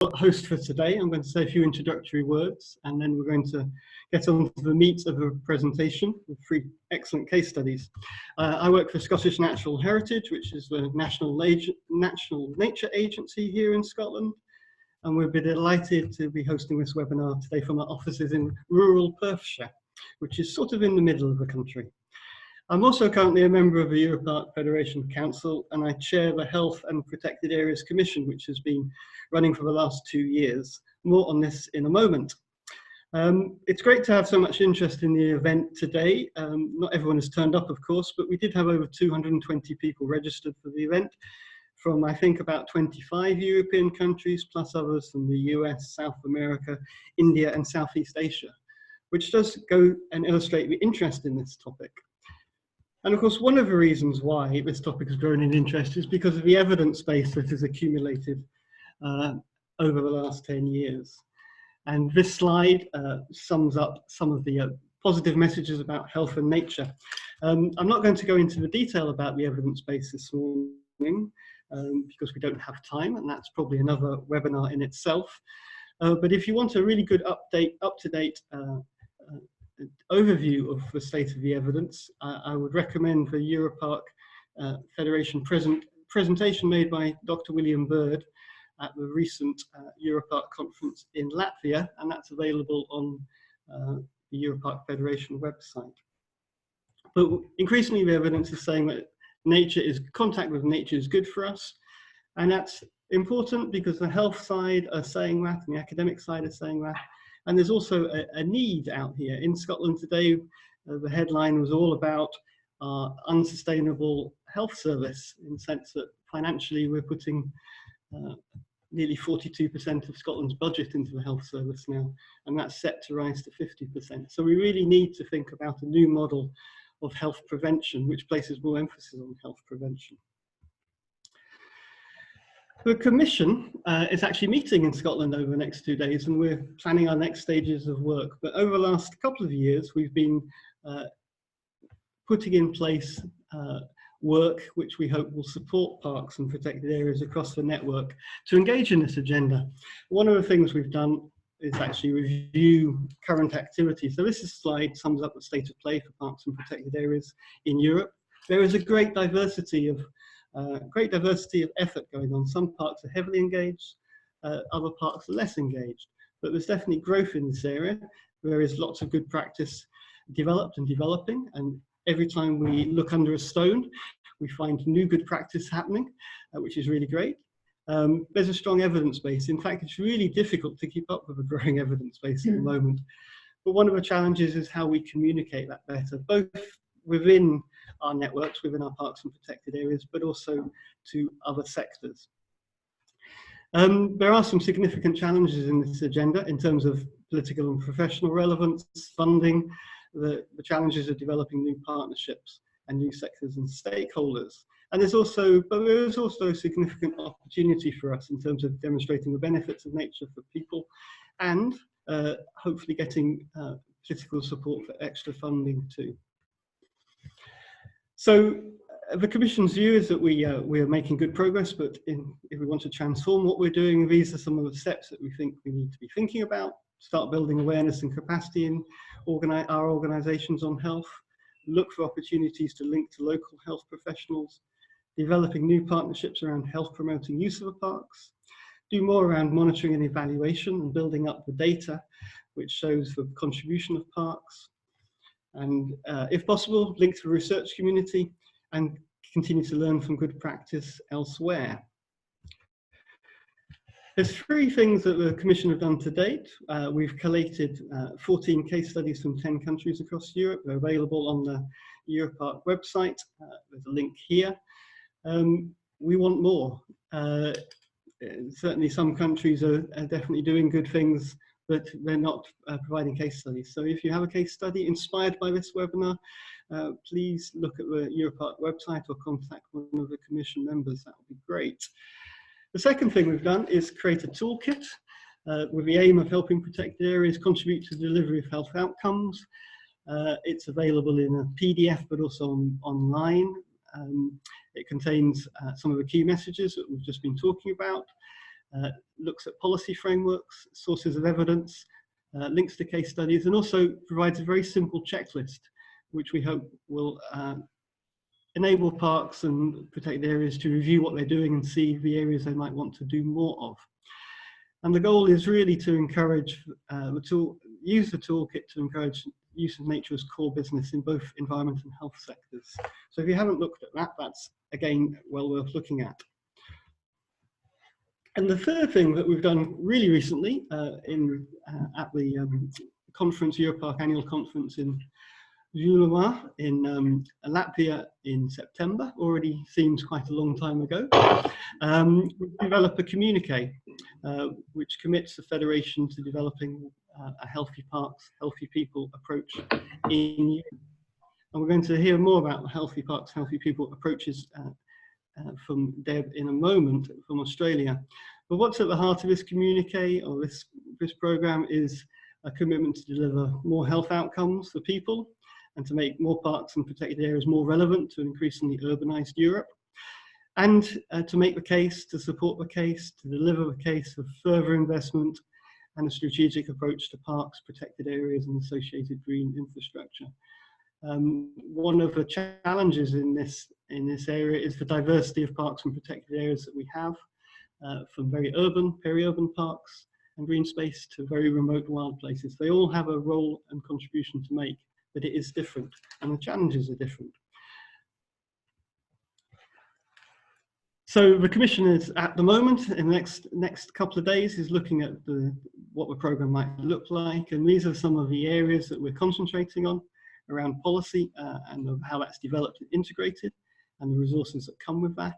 host for today. I'm going to say a few introductory words, and then we're going to get on to the meat of the presentation with 3 excellent case studies. I work for Scottish Natural Heritage, which is the national nature agency here in Scotland, and we'll be delighted to be hosting this webinar today from our offices in rural Perthshire, which is sort of in the middle of the country. I'm also currently a member of the EUROPARC Federation Council, and I chair the Health and Protected Areas Commission, which has been running for the last 2 years. More on this in a moment. It's great to have so much interest in the event today. Not everyone has turned up, of course, but we did have over 220 people registered for the event from, I think, about 25 European countries, plus others from the US, South America, India, and Southeast Asia, which does go and illustrate the interest in this topic. And of course, one of the reasons why this topic has grown in interest is because of the evidence base that has accumulated over the last 10 years. And this slide sums up some of the positive messages about health and nature. I'm not going to go into the detail about the evidence base this morning because we don't have time, and that's probably another webinar in itself. But if you want a really good up-to-date overview of the state of the evidence, I would recommend the EUROPARC Federation presentation made by Dr. William Bird at the recent EUROPARC conference in Latvia, and that's available on the EUROPARC Federation website. But increasingly the evidence is saying that contact with nature is good for us, and that's important because the health side are saying that and the academic side is saying that. And there's also a need out here. In Scotland today, the headline was all about our unsustainable health service, in the sense that financially we're putting nearly 42% of Scotland's budget into the health service now, and that's set to rise to 50%. So we really need to think about a new model of health prevention, which places more emphasis on health prevention. The Commission is actually meeting in Scotland over the next 2 days, and we're planning our next stages of work. But over the last couple of years, we've been putting in place work which we hope will support parks and protected areas across the network to engage in this agenda. One of the things we've done is actually review current activities. So this slide sums up the state of play for parks and protected areas in Europe. There is a great diversity of effort going on. Some parks are heavily engaged, other parks are less engaged, but there's definitely growth in this area. There is lots of good practice developed and developing, and every time we look under a stone, we find new good practice happening, which is really great. There's a strong evidence base. In fact, it's really difficult to keep up with a growing evidence base at the moment. But one of the challenges is how we communicate that better, both within our networks, within our parks and protected areas, but also to other sectors. There are some significant challenges in this agenda in terms of political and professional relevance, funding, the challenges of developing new partnerships and new sectors and stakeholders. And there is also a significant opportunity for us in terms of demonstrating the benefits of nature for people, and hopefully getting political support for extra funding too. So the Commission's view is that we are making good progress, but if we want to transform what we're doing, these are some of the steps that we think we need to be thinking about. Start building awareness and capacity in our organisations on health, look for opportunities to link to local health professionals, developing new partnerships around health promoting use of the parks, do more around monitoring and evaluation and building up the data which shows the contribution of parks, and if possible, link to the research community and continue to learn from good practice elsewhere. There's 3 things that the Commission have done to date. We've collated 14 case studies from 10 countries across Europe. They're available on the EUROPARC website. There's a link here. We want more. Certainly some countries are definitely doing good things, but they're not providing case studies. So if you have a case study inspired by this webinar, please look at the EUROPARC website or contact one of the Commission members. That would be great. The second thing we've done is create a toolkit with the aim of helping protected areas contribute to the delivery of health outcomes. It's available in a PDF, but also online. It contains some of the key messages that we've just been talking about. looks at policy frameworks, sources of evidence, links to case studies, and also provides a very simple checklist, which we hope will enable parks and protected areas to review what they're doing and see the areas they might want to do more of. And the goal is really to encourage use the toolkit to encourage use of nature as core business in both environment and health sectors. So if you haven't looked at that, that's again well worth looking at. And the third thing that we've done really recently at the conference, EUROPARC annual conference in EUROPARC in Latvia in September, already seems quite a long time ago, we developed a communique which commits the Federation to developing a healthy parks, healthy people approach in Europe. And we're going to hear more about the healthy parks, healthy people approaches from Deb in a moment from Australia. But what's at the heart of this communique or this program is a commitment to deliver more health outcomes for people and to make more parks and protected areas more relevant to an increasingly urbanized Europe, and to make the case, to support the case, to deliver the case of further investment and a strategic approach to parks, protected areas and associated green infrastructure. One of the challenges in this area is the diversity of parks and protected areas that we have, from very urban, peri-urban parks and green space to very remote wild places. They all have a role and contribution to make, but it is different and the challenges are different. So the Commission is at the moment, in the next couple of days, is looking at what the programme might look like, and these are some of the areas that we're concentrating on around policy and of how that's developed and integrated, and the resources that come with that.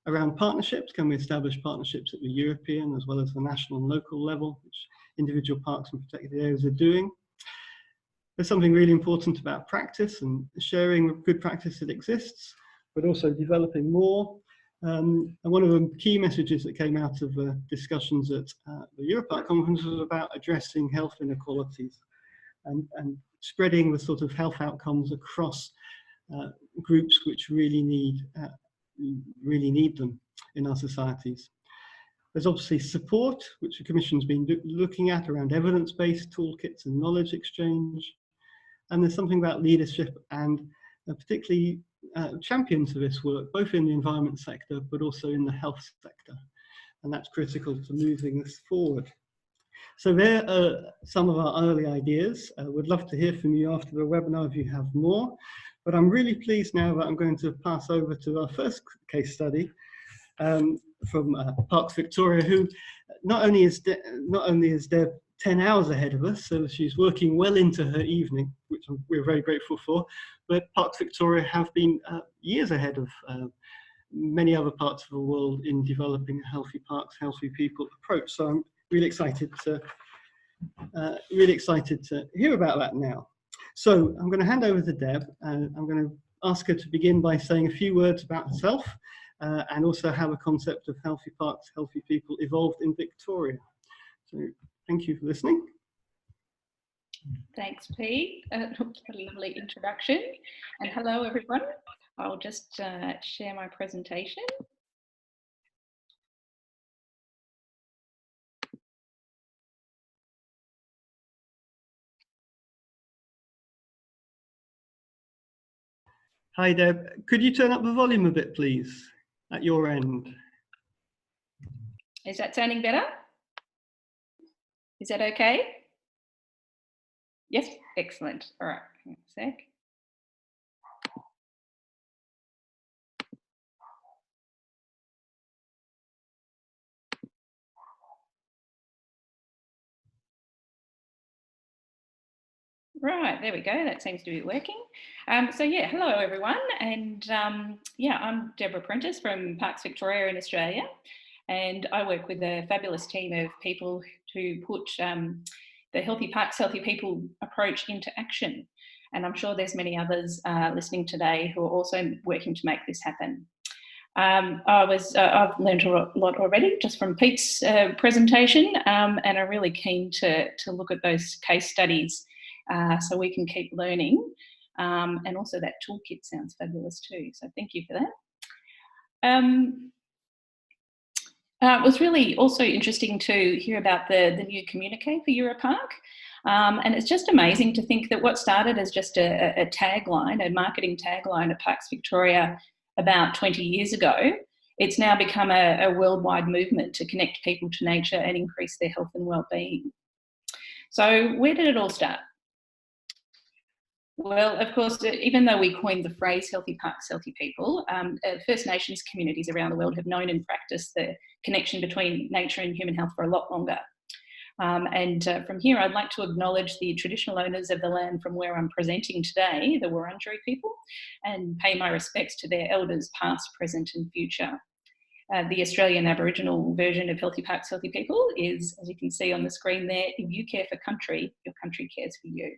Around partnerships, can we establish partnerships at the European as well as the national and local level, which individual parks and protected areas are doing. There's something really important about practice and sharing good practice that exists, but also developing more. And one of the key messages that came out of the discussions at the EUROPARC conference was about addressing health inequalities and spreading the sort of health outcomes across groups which really need them in our societies. There's obviously support, which the Commission's been looking at around evidence-based toolkits and knowledge exchange. And there's something about leadership and particularly champions of this work, both in the environment sector, but also in the health sector. And that's critical to moving this forward. So there are some of our early ideas. We'd love to hear from you after the webinar if you have more. But I'm really pleased now that I'm going to pass over to our first case study from Parks Victoria, who not only is Deb 10 hours ahead of us, so she's working well into her evening, which we're very grateful for, but Parks Victoria have been years ahead of many other parts of the world in developing a healthy parks, healthy people approach. So I'm really excited to hear about that now. So I'm going to hand over to Deb, and I'm going to ask her to begin by saying a few words about herself and also how the concept of healthy parks, healthy people evolved in Victoria. So thank you for listening. Thanks, Pete. A lovely introduction. And hello, everyone. I'll just share my presentation. Hi, Deb. Could you turn up the volume a bit, please, at your end? Is that sounding better? Is that okay? Yes, excellent. All right, hang on a sec. Right, there we go. That seems to be working. So yeah, hello everyone. And yeah, I'm Deborah Prentice from Parks Victoria in Australia. And I work with a fabulous team of people to put the Healthy Parks, Healthy People approach into action. And I'm sure there's many others listening today who are also working to make this happen. I've learned a lot already just from Pete's presentation, and I'm really keen to look at those case studies so we can keep learning. And also that toolkit sounds fabulous too. So thank you for that. It was really also interesting to hear about the new communique for EUROPARC. And it's just amazing to think that what started as just a tagline, a marketing tagline at Parks Victoria about 20 years ago, it's now become a worldwide movement to connect people to nature and increase their health and well-being. So where did it all start? Well, of course, even though we coined the phrase healthy parks, healthy people, First Nations communities around the world have known and practiced the connection between nature and human health for a lot longer. From here, I'd like to acknowledge the traditional owners of the land from where I'm presenting today, the Wurundjeri people, and pay my respects to their elders past, present and future. The Australian Aboriginal version of Healthy Parks, Healthy People is, as you can see on the screen there, if you care for country, your country cares for you.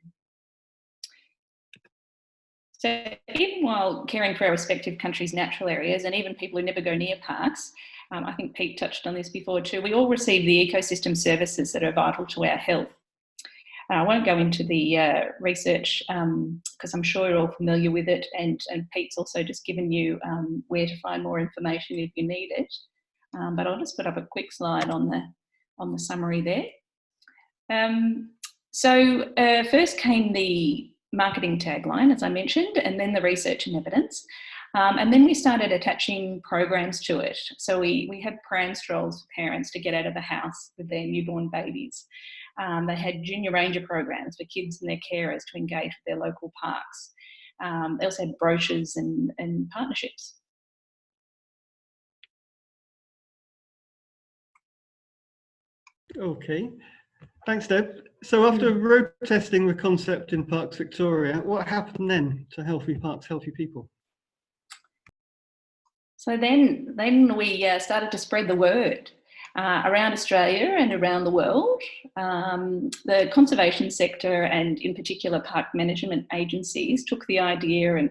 So even while caring for our respective countries' natural areas, and even people who never go near parks, I think Pete touched on this before too, we all receive the ecosystem services that are vital to our health. I won't go into the research because I'm sure you're all familiar with it, and Pete's also just given you where to find more information if you need it. But I'll just put up a quick slide on the summary there. First came the marketing tagline, as I mentioned, and then the research and evidence. And then we started attaching programs to it. So we had pram strolls for parents to get out of the house with their newborn babies. They had junior ranger programs for kids and their carers to engage with their local parks. They also had brochures and partnerships. Okay, thanks, Deb. So after road testing the concept in Parks Victoria, what happened then to Healthy Parks, Healthy People? So then we started to spread the word around Australia and around the world. The conservation sector, and in particular park management agencies, took the idea and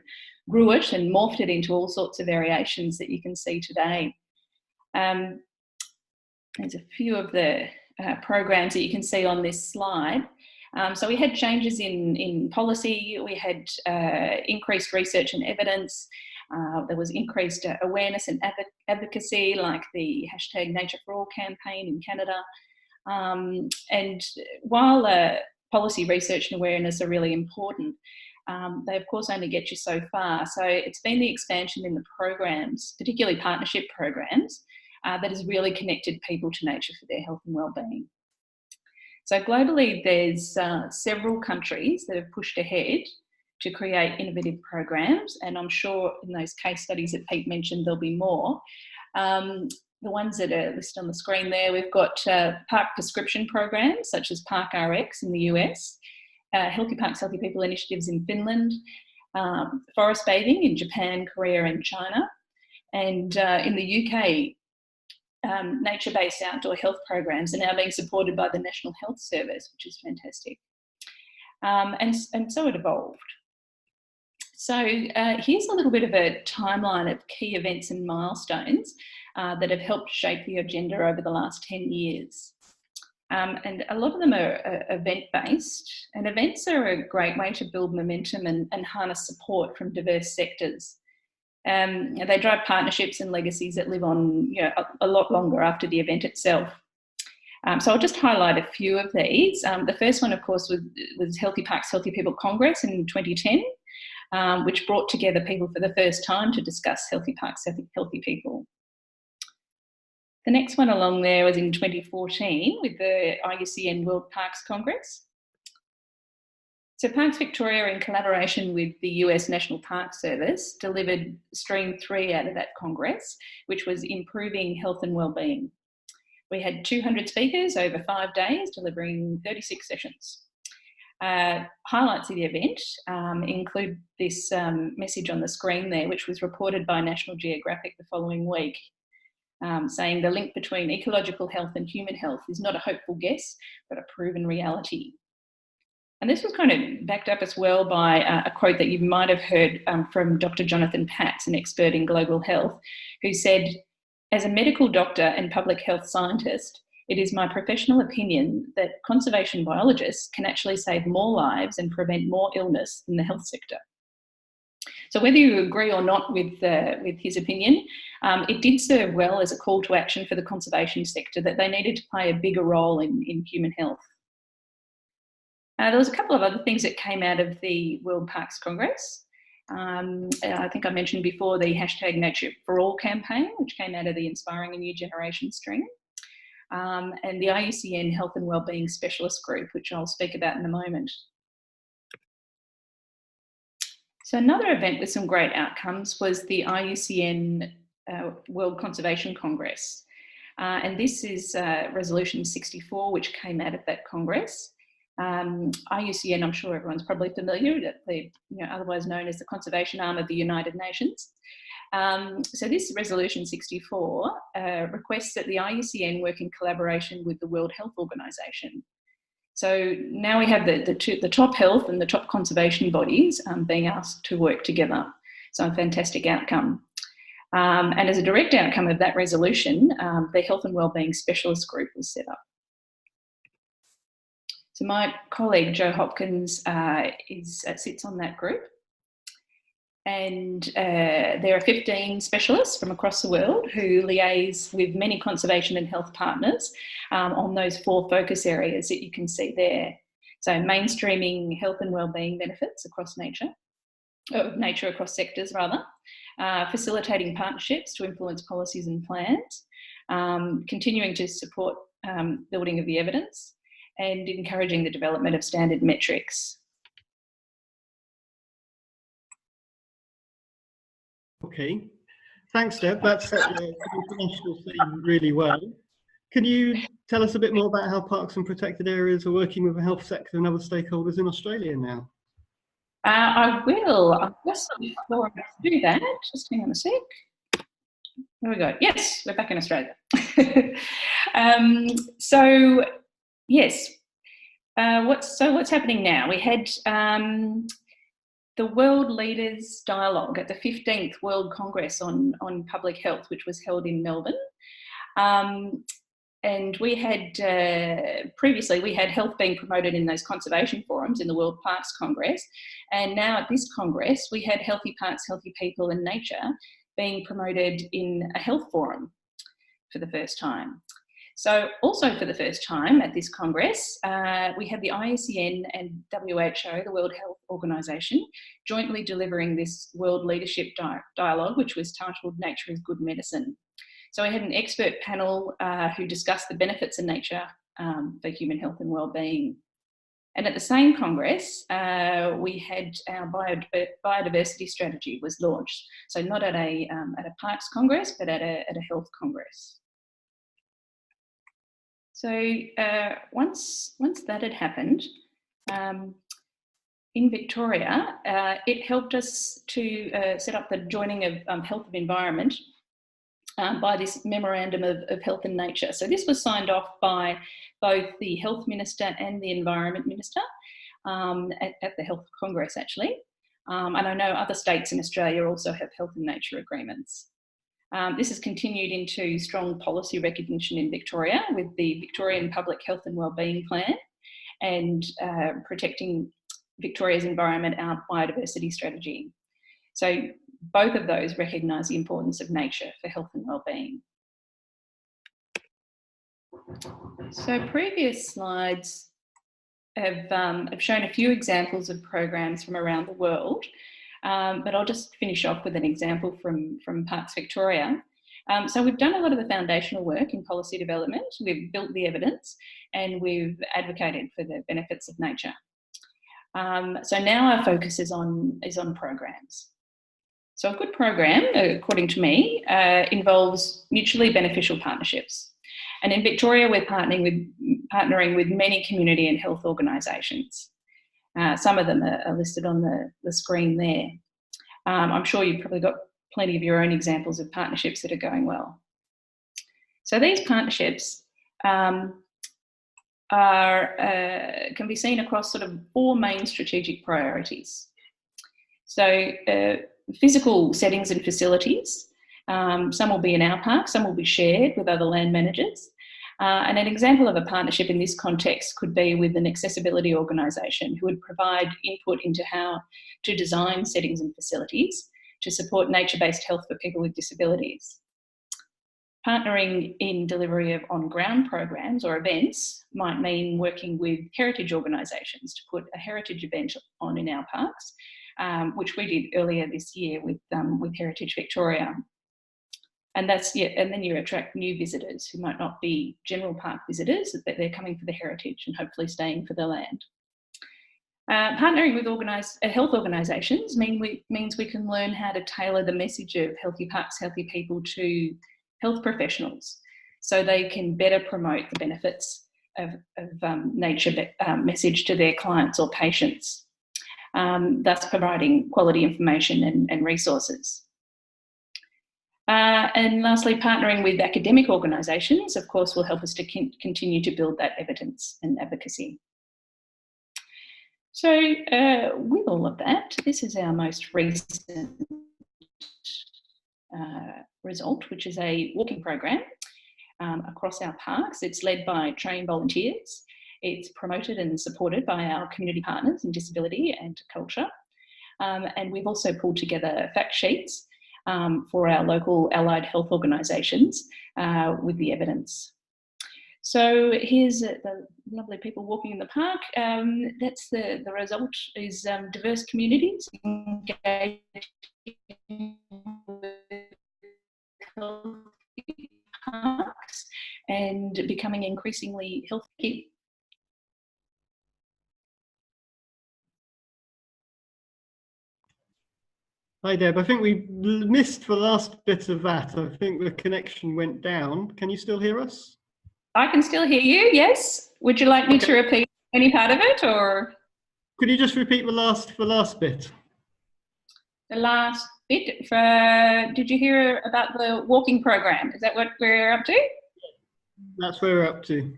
grew it and morphed it into all sorts of variations that you can see today. There's a few of the programs that you can see on this slide. So we had changes in policy, we had increased research and evidence, there was increased awareness and advocacy, like the #NatureForAll campaign in Canada. And while policy research and awareness are really important, they of course only get you so far. So it's been the expansion in the programs, particularly partnership programs, that has really connected people to nature for their health and well-being. So globally, there's several countries that have pushed ahead to create innovative programs, and I'm sure in those case studies that Pete mentioned, there'll be more. The ones that are listed on the screen there, we've got park prescription programs such as Park RX in the US, Healthy Parks, Healthy People initiatives in Finland, forest bathing in Japan, Korea and China, and in the UK, nature-based outdoor health programs are now being supported by the National Health Service, which is fantastic. And so it evolved. So here's a little bit of a timeline of key events and milestones that have helped shape the agenda over the last 10 years. And a lot of them are event-based, and events are a great way to build momentum and harness support from diverse sectors. They drive partnerships and legacies that live on a lot longer after the event itself. So I'll just highlight a few of these. The first one, of course, was Healthy Parks, Healthy People Congress in 2010, which brought together people for the first time to discuss healthy parks, healthy people. The next one along there was in 2014 with the IUCN World Parks Congress. So Parks Victoria, in collaboration with the US National Park Service, delivered Stream 3 out of that Congress, which was improving health and wellbeing. We had 200 speakers over 5 days, delivering 36 sessions. Highlights of the event include this message on the screen there, which was reported by National Geographic the following week, saying the link between ecological health and human health is not a hopeful guess, but a proven reality. And this was kind of backed up as well by a quote that you might have heard from Dr. Jonathan Patz, an expert in global health, who said, "As a medical doctor and public health scientist, it is my professional opinion that conservation biologists can actually save more lives and prevent more illness than the health sector." So whether you agree or not with his opinion, it did serve well as a call to action for the conservation sector that they needed to play a bigger role in human health. There was a couple of other things that came out of the World Parks Congress. I think I mentioned before the #NatureForAll campaign, which came out of the Inspiring a New Generation stream, and the IUCN Health and Wellbeing Specialist Group, which I'll speak about in a moment. So another event with some great outcomes was the IUCN World Conservation Congress. And this is Resolution 64, which came out of that Congress. IUCN, I'm sure everyone's probably familiar, that they're otherwise known as the conservation arm of the United Nations. So this Resolution 64 requests that the IUCN work in collaboration with the World Health Organization. So now we have the top health and the top conservation bodies being asked to work together. So a fantastic outcome. And as a direct outcome of that resolution, the Health and Wellbeing Specialist Group was set up. So my colleague, Jo Hopkins, sits on that group. And there are 15 specialists from across the world who liaise with many conservation and health partners on those 4 focus areas that you can see there. So mainstreaming health and wellbeing benefits across nature across sectors rather, facilitating partnerships to influence policies and plans, continuing to support building of the evidence, and encouraging the development of standard metrics. Okay, thanks, Deb. That's the international thing really well. Can you tell us a bit more about how parks and protected areas are working with the health sector and other stakeholders in Australia now? I will. Just before I do that, just hang on a sec. There we go. Yes, we're back in Australia. So yes, what's happening now? We had the World Leaders Dialogue at the 15th World Congress on Public Health, which was held in Melbourne. And we had, previously we had health being promoted in those conservation forums in the World Parks Congress. And now at this Congress, we had healthy parks, healthy people and nature being promoted in a health forum for the first time. So also for the first time at this Congress, we had the IUCN and WHO, the World Health Organization, jointly delivering this World Leadership Dialogue, which was titled Nature is Good Medicine. So we had an expert panel who discussed the benefits of nature for human health and wellbeing. And at the same Congress, we had our biodiversity strategy was launched. So not at a Parks Congress, but at a Health Congress. So once that had happened, in Victoria, it helped us to set up the joining of Health and Environment by this Memorandum of Health and Nature. So this was signed off by both the Health Minister and the Environment Minister at the Health Congress, actually. And I know other states in Australia also have health and nature agreements. This has continued into strong policy recognition in Victoria with the Victorian Public Health and Wellbeing Plan and Protecting Victoria's Environment, our biodiversity strategy. So both of those recognise the importance of nature for health and wellbeing. So previous slides have shown a few examples of programs from around the world, but I'll just finish off with an example from Parks Victoria. So we've done a lot of the foundational work in policy development, we've built the evidence, and we've advocated for the benefits of nature. So now our focus is on programs. So a good program, according to me, involves mutually beneficial partnerships. And in Victoria, we're partnering with many community and health organisations. Some of them are listed on the screen there. I'm sure you've probably got plenty of your own examples of partnerships that are going well. So these partnerships can be seen across sort of 4 main strategic priorities. So physical settings and facilities. Some will be in our park, some will be shared with other land managers. And an example of a partnership in this context could be with an accessibility organisation who would provide input into how to design settings and facilities to support nature-based health for people with disabilities. Partnering in delivery of on-ground programs or events might mean working with heritage organisations to put a heritage event on in our parks, which we did earlier this year with Heritage Victoria. And and then you attract new visitors who might not be general park visitors, but they're coming for the heritage and hopefully staying for the land. Partnering with health organisations means we can learn how to tailor the message of healthy parks, healthy people to health professionals, so they can better promote the benefits of nature message to their clients or patients, thus providing quality information and resources. And lastly, partnering with academic organisations, of course, will help us to continue to build that evidence and advocacy. So with all of that, this is our most recent result, which is a walking program across our parks. It's led by trained volunteers. It's promoted and supported by our community partners in disability and culture. And we've also pulled together fact sheets for our local allied health organisations with the evidence. So here's the lovely people walking in the park. That's the result is diverse communities engaging with healthy parks and becoming increasingly healthy. Hi Deb, I think we missed the last bit of that. I think the connection went down. Can you still hear us? I can still hear you, yes. Would you like me to repeat any part of it, or? Could you just repeat the last bit? The last bit, did you hear about the walking program? Is that what we're up to? That's where we're up to.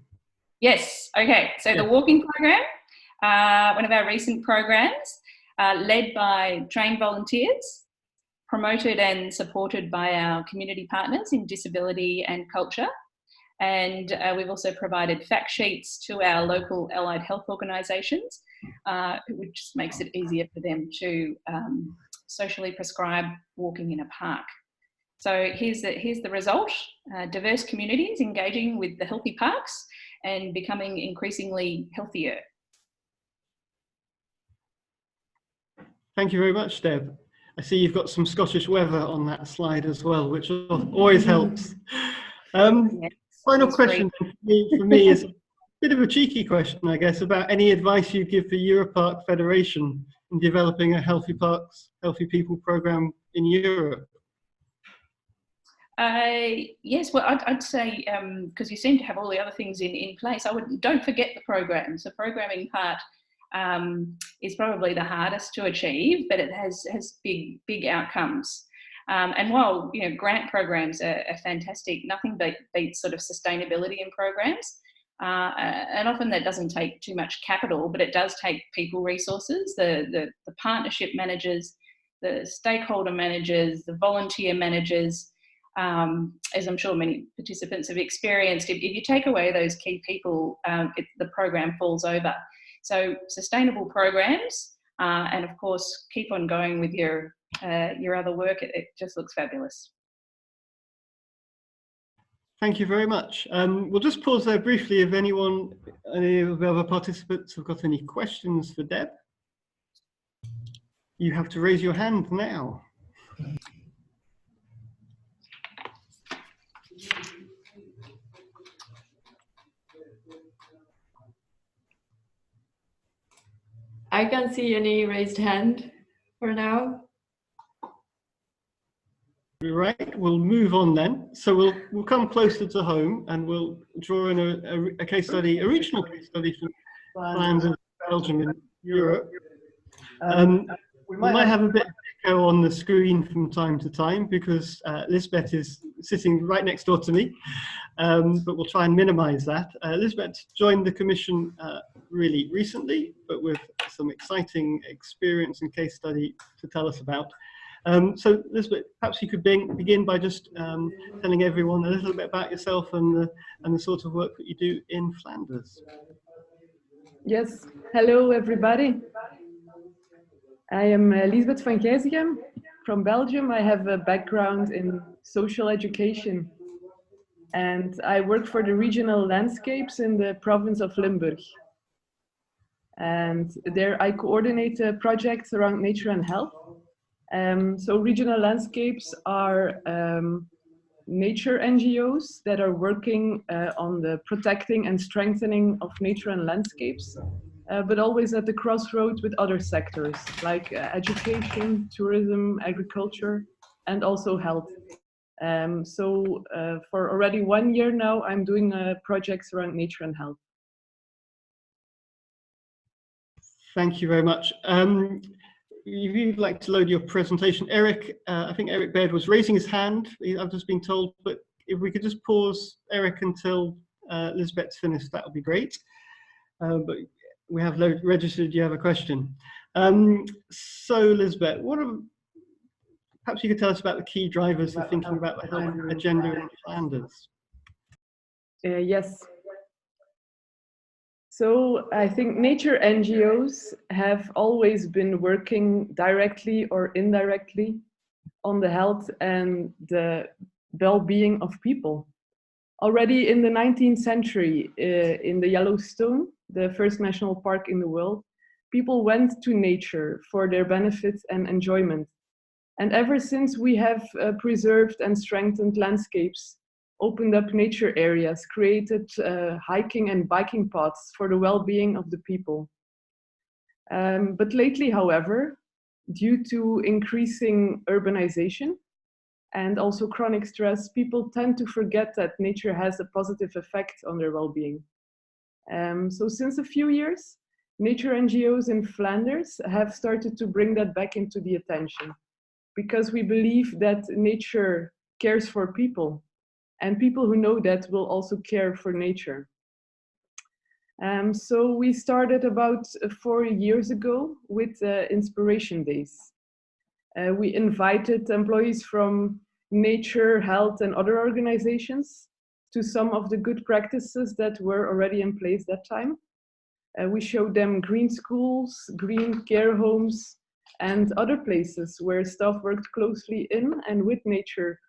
Yes, okay. So the walking program, one of our recent programs, led by trained volunteers, promoted and supported by our community partners in disability and culture. And we've also provided fact sheets to our local allied health organisations, which just makes it easier for them to socially prescribe walking in a park. So here's the result, diverse communities engaging with the healthy parks and becoming increasingly healthier. Thank you very much, Deb. I see you've got some Scottish weather on that slide as well, which always helps. Yes, final question for me is a bit of a cheeky question, I guess, about any advice you give the EUROPARC Federation in developing a Healthy Parks, Healthy People programme in Europe. Yes, well, I'd say, because you seem to have all the other things in place, don't forget the programs. The programming part is probably the hardest to achieve, but it has big outcomes. And while grant programs are fantastic, nothing beats sort of sustainability in programs. And often that doesn't take too much capital, but it does take people resources, the partnership managers, the stakeholder managers, the volunteer managers. As I'm sure many participants have experienced, if you take away those key people, the program falls over. So sustainable programs, and of course, keep on going with your other work. It just looks fabulous. Thank you very much. We'll just pause there briefly if any of the other participants have got any questions for Deb. You have to raise your hand now. I can't see any raised hand for now. Right, we'll move on then. So we'll come closer to home and we'll draw in a case study, a regional case study from Flanders, Belgium, and Europe. We might have a bit of echo on the screen from time to time because Lisbeth is sitting right next door to me, but we'll try and minimize that. Lisbeth joined the Commission really recently, but with some exciting experience and case study to tell us about. So Elizabeth, perhaps you could begin by just telling everyone a little bit about yourself and the sort of work that you do in Flanders. Yes, hello everybody. I am Lisbeth van Gijzegem from Belgium. I have a background in social education and I work for the regional landscapes in the province of Limburg. And there I coordinate projects around nature and health. So regional landscapes are nature NGOs that are working on the protecting and strengthening of nature and landscapes, but always at the crossroads with other sectors like education, tourism, agriculture, and also health. So for already 1 year now, I'm doing projects around nature and health. Thank you very much. If you'd like to load your presentation, Eric, I think Eric Baird was raising his hand. I've just been told, but if we could just pause Eric until Lisbeth's finished, that would be great. But we have registered, you have a question. So Lisbeth, perhaps you could tell us about the key drivers for thinking about the health agenda in Flanders. Yes. So I think nature NGOs have always been working directly or indirectly on the health and the well-being of people. Already in the 19th century, in the Yellowstone, the first national park in the world, people went to nature for their benefit and enjoyment. And ever since we have preserved and strengthened landscapes, opened up nature areas, created hiking and biking paths for the well-being of the people. But lately, however, due to increasing urbanization and also chronic stress, people tend to forget that nature has a positive effect on their well-being. So since a few years, nature NGOs in Flanders have started to bring that back into the attention, because we believe that nature cares for people. And people who know that will also care for nature. So we started about 4 years ago with Inspiration Days. We invited employees from nature, health, and other organizations to some of the good practices that were already in place that time. We showed them green schools, green care homes, and other places where staff worked closely in and with nature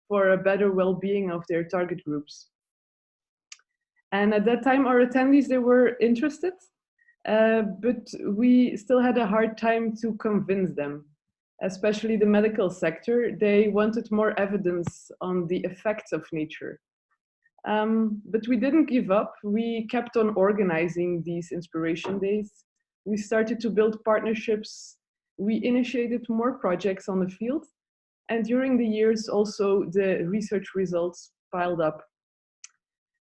for a better well-being of their target groups. And at that time, our attendees, they were interested, but we still had a hard time to convince them, especially the medical sector. They wanted more evidence on the effects of nature. But we didn't give up. We kept on organizing these Inspiration Days. We started to build partnerships. We initiated more projects on the field. And during the years, also the research results piled up.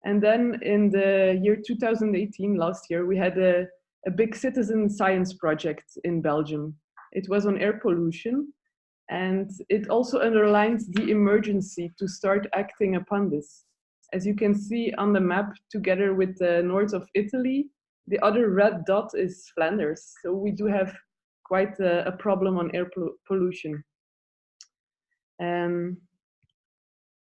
And then in the year 2018, last year, we had a big citizen science project in Belgium. It was on air pollution. And it also underlines the emergency to start acting upon this. As you can see on the map, together with the north of Italy, the other red dot is Flanders. So we do have quite a problem on air pollution.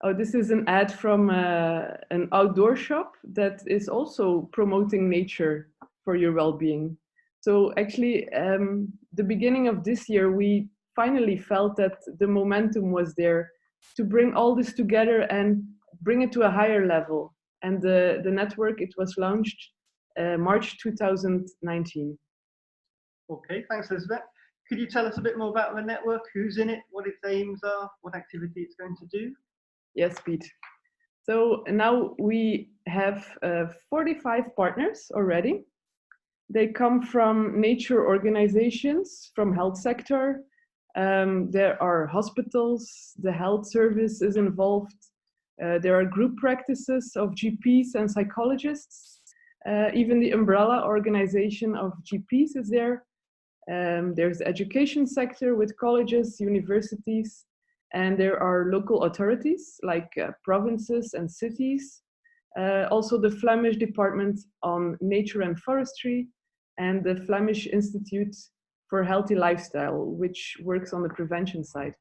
Oh, this is an ad from an outdoor shop that is also promoting nature for your well-being. So actually, the beginning of this year, we finally felt that the momentum was there to bring all this together and bring it to a higher level. And the network, it was launched March 2019. Okay, thanks, Elizabeth. Could you tell us a bit more about the network, who's in it, what its aims are, what activity it's going to do? Yes, Pete. So now we have 45 partners already. They come from nature organizations, from health sector. There are hospitals, the health service is involved. There are group practices of GPs and psychologists. Even the umbrella organization of GPs is there. There's the education sector with colleges, universities, and there are local authorities like provinces and cities. Also the Flemish Department on Nature and Forestry and the Flemish Institute for Healthy Lifestyle, which works on the prevention side.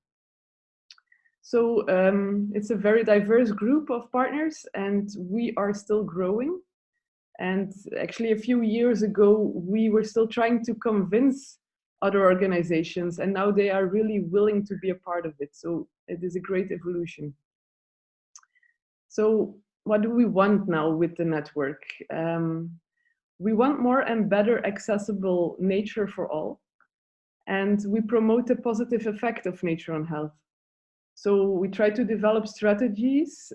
So it's a very diverse group of partners, and we are still growing. And actually, a few years ago, we were still trying to convince other organizations, and now they are really willing to be a part of it. So it is a great evolution. So what do we want now with the network? We want more and better accessible nature for all, and we promote the positive effect of nature on health. So we try to develop strategies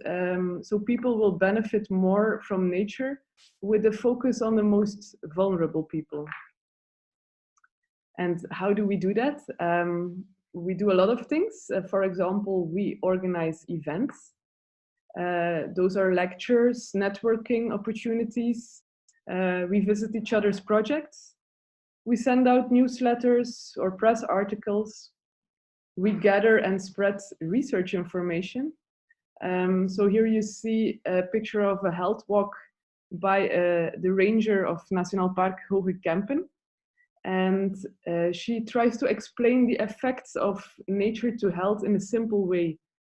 so people will benefit more from nature with a focus on the most vulnerable people. And how do we do that? We do a lot of things. For example, we organize events. Those are lectures, networking opportunities. We visit each other's projects. We send out newsletters or press articles. We gather and spread research information. So here you see a picture of a health walk by the ranger of National Park Hoge Kempen. And she tries to explain the effects of nature to health in a simple way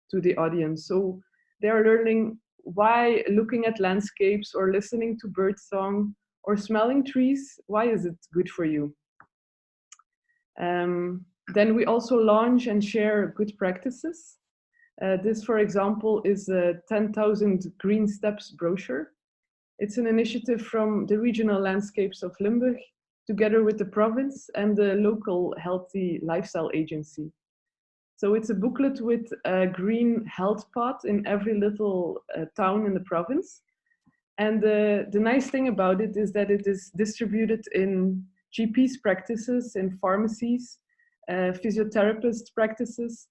to the audience. So they are learning why looking at landscapes or listening to birdsong or smelling trees, why is it good for you? Then we also launch and share good practices. This, for example, is a 10,000 Green Steps brochure. It's an initiative from the regional landscapes of Limburg, together with the province and the local healthy lifestyle agency. So it's a booklet with a green health path in every little town in the province. And the nice thing about it is that it is distributed in GPs practices, in pharmacies, physiotherapist practices,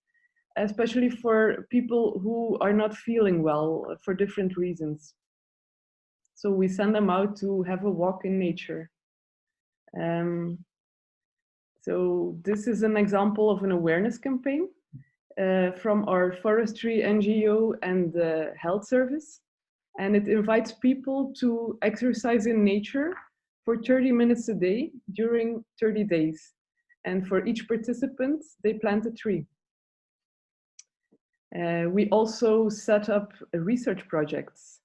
especially for people who are not feeling well for different reasons. So we send them out to have a walk in nature. So this is an example of an awareness campaign from our forestry NGO and the health service. And it invites people to exercise in nature for 30 minutes a day during 30 days. And for each participant, they plant a tree. We also set up research projects.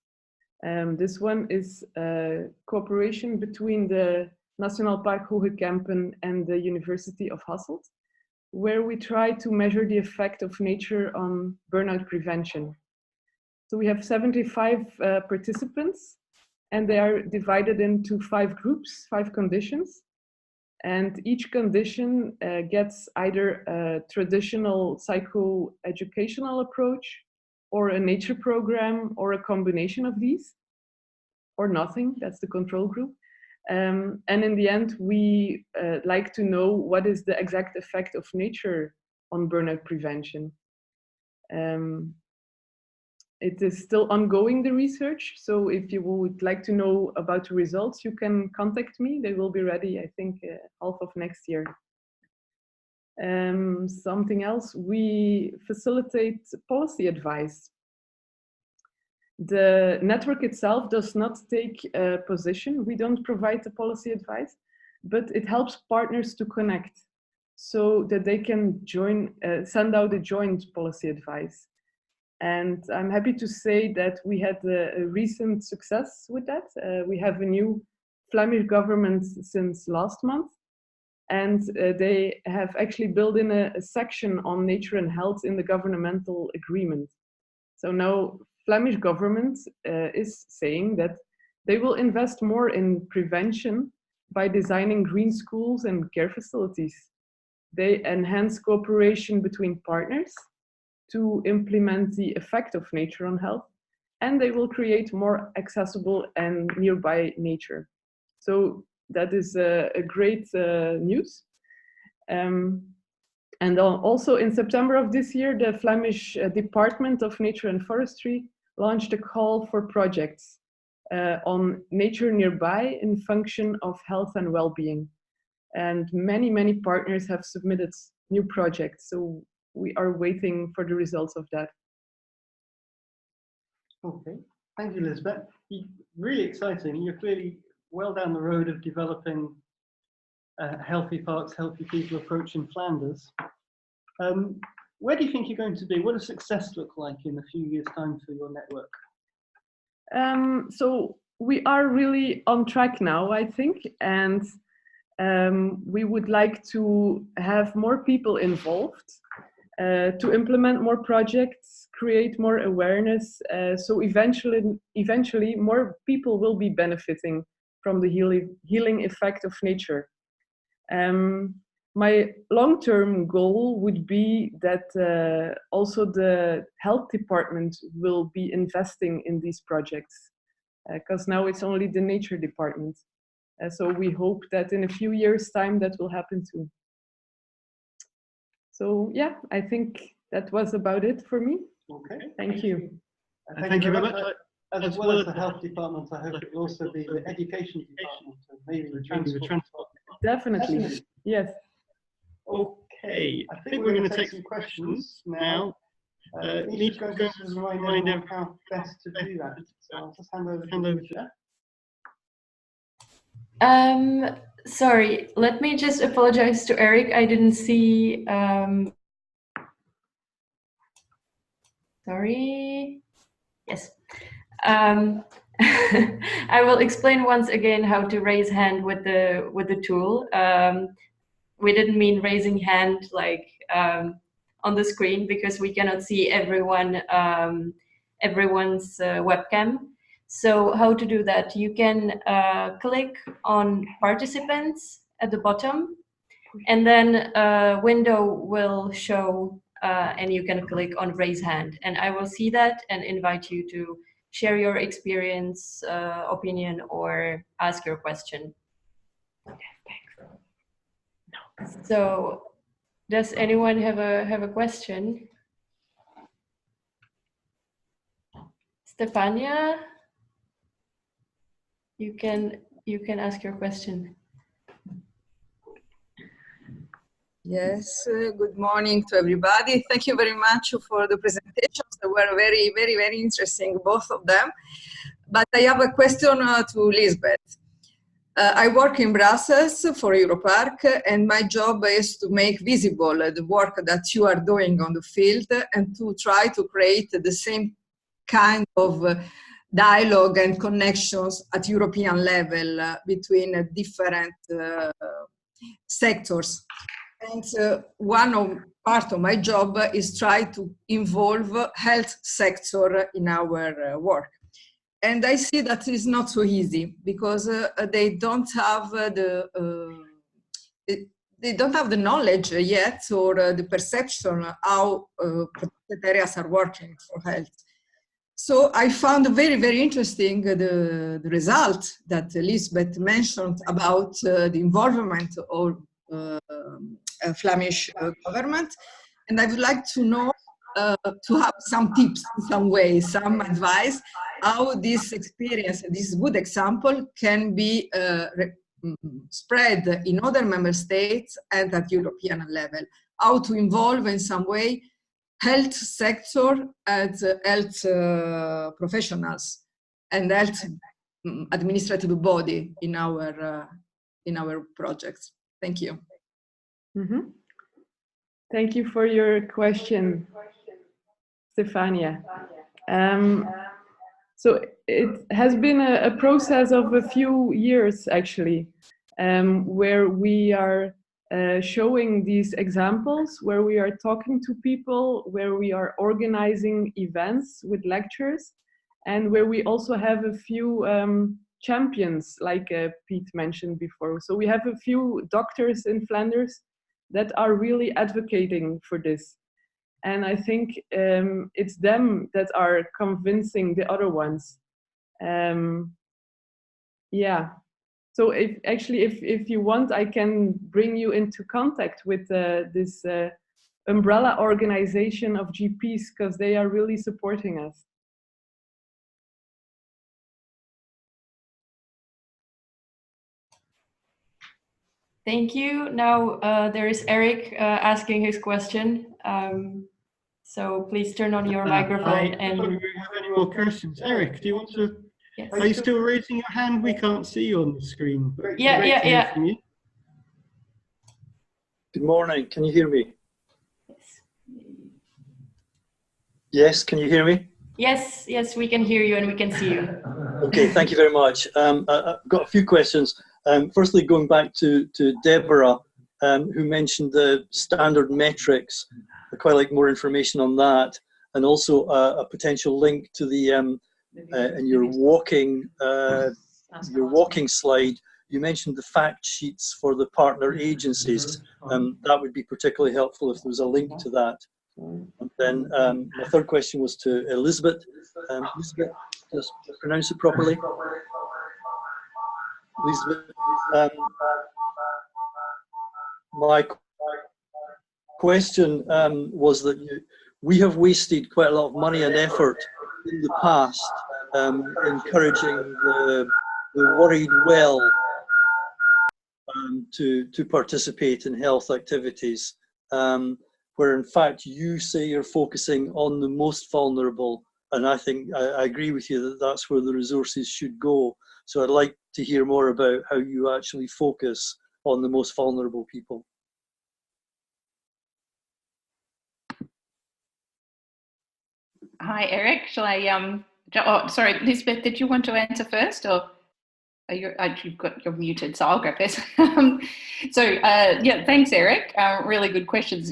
This one is a cooperation between the National Park Hoge Kempen and the University of Hasselt, where we try to measure the effect of nature on burnout prevention. So we have 75 participants, and they are divided into 5 groups, 5 conditions. And each condition gets either a traditional psycho-educational approach, or a nature program, or a combination of these, or nothing. That's the control group. And in the end, we like to know what is the exact effect of nature on burnout prevention. It is still ongoing, the research. So if you would like to know about the results, you can contact me. They will be ready, I think, half of next year. Something else, we facilitate policy advice. The network itself does not take a position. We don't provide the policy advice, but it helps partners to connect so that they can join, send out a joint policy advice. And I'm happy to say that we had a recent success with that. We have a new Flemish government since last month, and they have actually built in a section on nature and health in the governmental agreement. So now Flemish government is saying that they will invest more in prevention by designing green schools and care facilities. They enhance cooperation between partners to implement the effect of nature on health, and they will create more accessible and nearby nature. So that is a great news. And also in September of this year, the Flemish Department of Nature and Forestry launched a call for projects on nature nearby in function of health and well-being. And many, many partners have submitted new projects. So we are waiting for the results of that. Okay, thank you, Lisbeth. Really exciting. You're clearly well down the road of developing healthy parks, healthy people approach in Flanders. where do you think you're going to be? What does success look like in a few years' time for your network? So we are really on track now, I think, and we would like to have more people involved, to implement more projects, create more awareness, so eventually more people will be benefiting from the healing effect of nature. My long-term goal would be that also the health department will be investing in these projects, because now it's only the nature department. So we hope that in a few years' time that will happen too. So yeah, I think that was about it for me. Okay. Thank you. Thank you very much. As well as the health department, I hope it will also be the education department and maybe the transport. Definitely, yes. Okay, I think we're going to take some questions now. Each going to remind everyone how best to do that. So I'll just hand over to you. Sorry, let me just apologize to Eric. I didn't see. Sorry. Yes. I will explain once again how to raise hand with the tool. We didn't mean raising hand like on the screen, because we cannot see everyone's webcam. So how to do that? You can click on participants at the bottom, and then a window will show, and you can click on raise hand, and I will see that and invite you to share your experience, opinion, or ask your question. So, does anyone have a question? Stefania, you can ask your question. Yes, good morning to everybody. Thank you very much for the presentations. They were very, very, very interesting, both of them. But I have a question to Lisbeth. I work in Brussels for EUROPARC, and my job is to make visible the work that you are doing on the field and to try to create the same kind of dialogue and connections at European level between different sectors. And part of my job is try to involve health sector in our work. And I see that it's not so easy, because they don't have the knowledge yet, or the perception how protected areas are working for health. So I found very, very interesting the result that Lisbeth mentioned about the involvement of Flemish government, and I would like to know, to have some tips in some way, some advice, how this experience, this good example can be spread in other member states and at European level, how to involve in some way health sector and health professionals and health administrative body in our projects. Thank you. Mm-hmm. Thank you for your question, Stefania. So it has been a process of a few years, actually, where we are showing these examples, where we are talking to people, where we are organizing events with lectures, and where we also have a few champions, like Pete mentioned before. So we have a few doctors in Flanders that are really advocating for this. And I think it's them that are convincing the other ones. Yeah. So if you want, I can bring you into contact with this umbrella organization of GPs, because they are really supporting us. Thank you. Now there is Eric asking his question. So please turn on your microphone. And do we have any more questions? Eric, do you want to? Yes. Are you still raising your hand? We can't see you on the screen. Yeah. Good morning. Can you hear me? Yes. Yes, can you hear me? Yes, yes, we can hear you and we can see you. Okay, thank you very much. I've got a few questions. Firstly, going back to Deborah, who mentioned the standard metrics. I'd quite like more information on that, and also a potential link to the in your walking slide. You mentioned the fact sheets for the partner agencies. That would be particularly helpful if there was a link to that. And then my third question was to Elizabeth. Elizabeth, just pronounce it properly. Elizabeth, my question was that we have wasted quite a lot of money and effort in the past encouraging the worried well to participate in health activities. Where in fact you say you're focusing on the most vulnerable, and I think I agree with you that that's where the resources should go. So I'd like to hear more about how you actually focus on the most vulnerable people. Hi, Eric. Shall I? Oh, sorry, Elizabeth. Did you want to answer first, or are you? You're muted, so I'll go first. Yeah, thanks, Eric. Really good questions.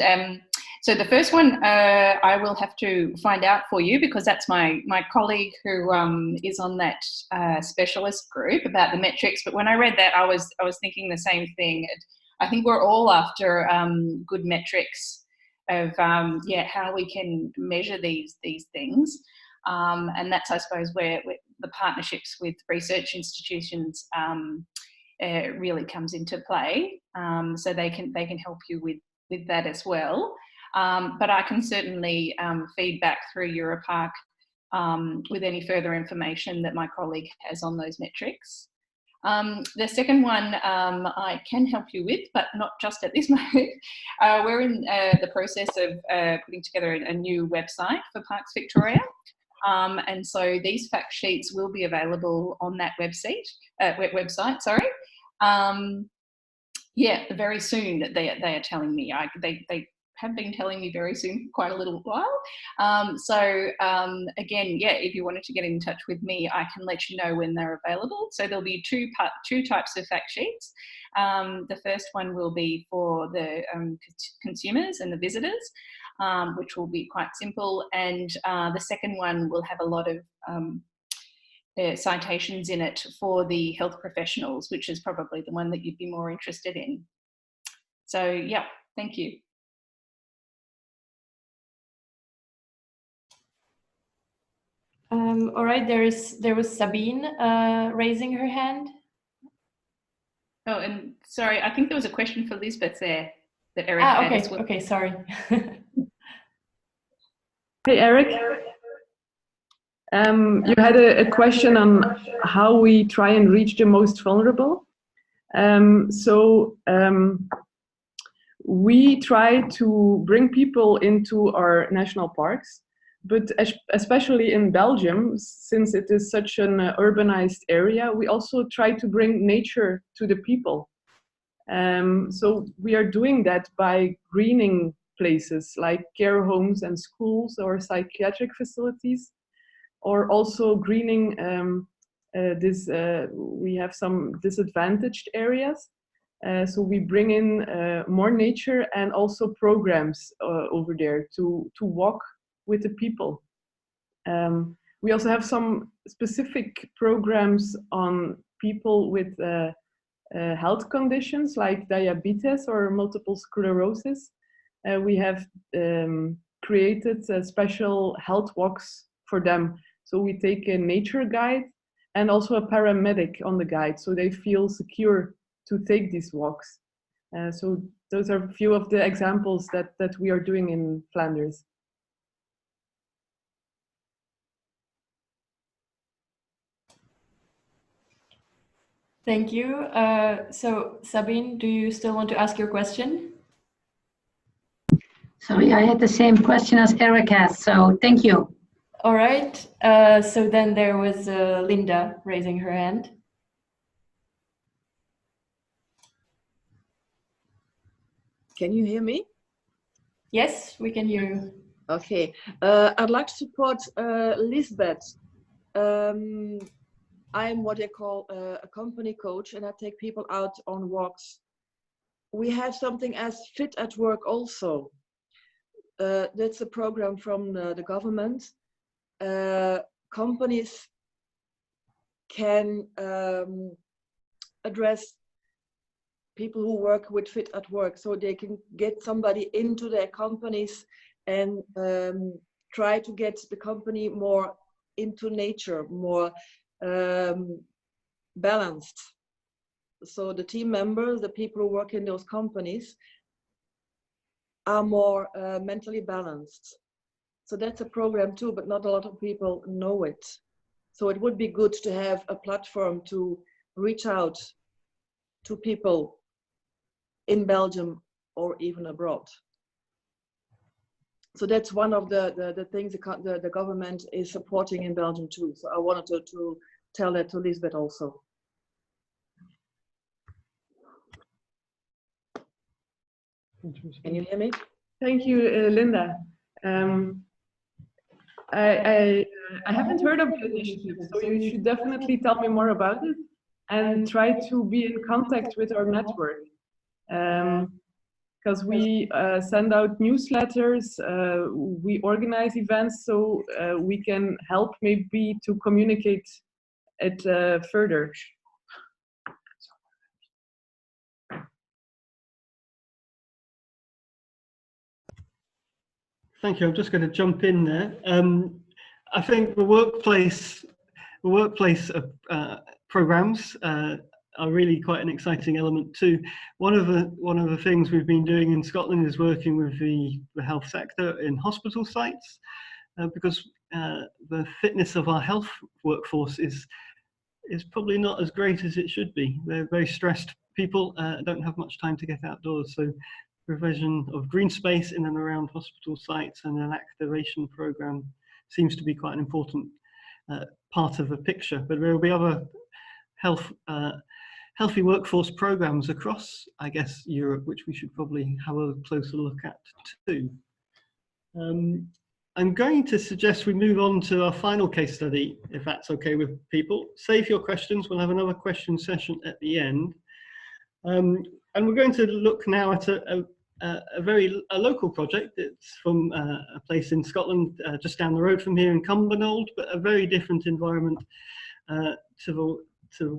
So the first one, I will have to find out for you because that's my colleague who is on that specialist group about the metrics. But when I read that, I was thinking the same thing. I think we're all after good metrics of yeah, how we can measure these things, and that's, I suppose, where the partnerships with research institutions really comes into play. So they can help you with that as well. But I can certainly feed back through EUROPARC with any further information that my colleague has on those metrics. The second one I can help you with, but not just at this moment. We're in the process of putting together a new website for Parks Victoria. And so these fact sheets will be available on that website. Yeah, very soon. They are telling me. They have been telling me very soon, quite a little while. Again, yeah, if you wanted to get in touch with me, I can let you know when they're available. So there'll be two types of fact sheets. The first one will be for the consumers and the visitors, which will be quite simple. And the second one will have a lot of citations in it for the health professionals, which is probably the one that you'd be more interested in. So yeah, thank you. All right, there was Sabine raising her hand. Oh, and sorry, I think there was a question for Lisbeth there that Eric had as well. Okay, sorry. Hey, Eric. You had a question on how we try and reach the most vulnerable. We try to bring people into our national parks, but especially in Belgium, since it is such an urbanized area, we also try to bring nature to the people. So we are doing that by greening places like care homes and schools or psychiatric facilities, or also greening we have some disadvantaged areas. So we bring in more nature and also programs over there to walk with the people. We also have some specific programs on people with health conditions like diabetes or multiple sclerosis. We have created special health walks for them. So we take a nature guide and also a paramedic on the guide, so they feel secure to take these walks. So those are a few of the examples that we are doing in Flanders. Thank you. So Sabine, do you still want to ask your question? Sorry, I had the same question as Eric has, so thank you. All right. So then there was Linda raising her hand. Can you hear me? Yes, we can hear you. Okay, I'd like to support Lisbeth. I'm what they call a company coach, and I take people out on walks. We have something as Fit at Work also. That's a program from the government. Companies can address people who work with Fit at Work, so they can get somebody into their companies and try to get the company more into nature, more balanced. So the team members, the people who work in those companies, are more mentally balanced. So that's a program too, but not a lot of people know it. So it would be good to have a platform to reach out to people in Belgium or even abroad. So that's one of the things the government is supporting in Belgium too. So I wanted to tell that to Lisbeth also. Can you hear me? Thank you, Linda. I haven't heard of the initiative, so you should definitely tell me more about it and try to be in contact with our network. Because we send out newsletters, we organize events, so we can help maybe to communicate it further. Thank you. I'm just going to jump in there. I think the workplace programs are really quite an exciting element too. One of the things we've been doing in Scotland is working with the health sector in hospital sites, because the fitness of our health workforce is probably not as great as it should be. They're very stressed people, don't have much time to get outdoors. So provision of green space in and around hospital sites and an activation program seems to be quite an important part of the picture. But there will be other healthy workforce programs across, I guess, Europe, which we should probably have a closer look at too. I'm going to suggest we move on to our final case study, if that's okay with people. Save your questions, we'll have another question session at the end. And we're going to look now at a local project. It's from a place in Scotland, just down the road from here in Cumbernauld, but a very different environment to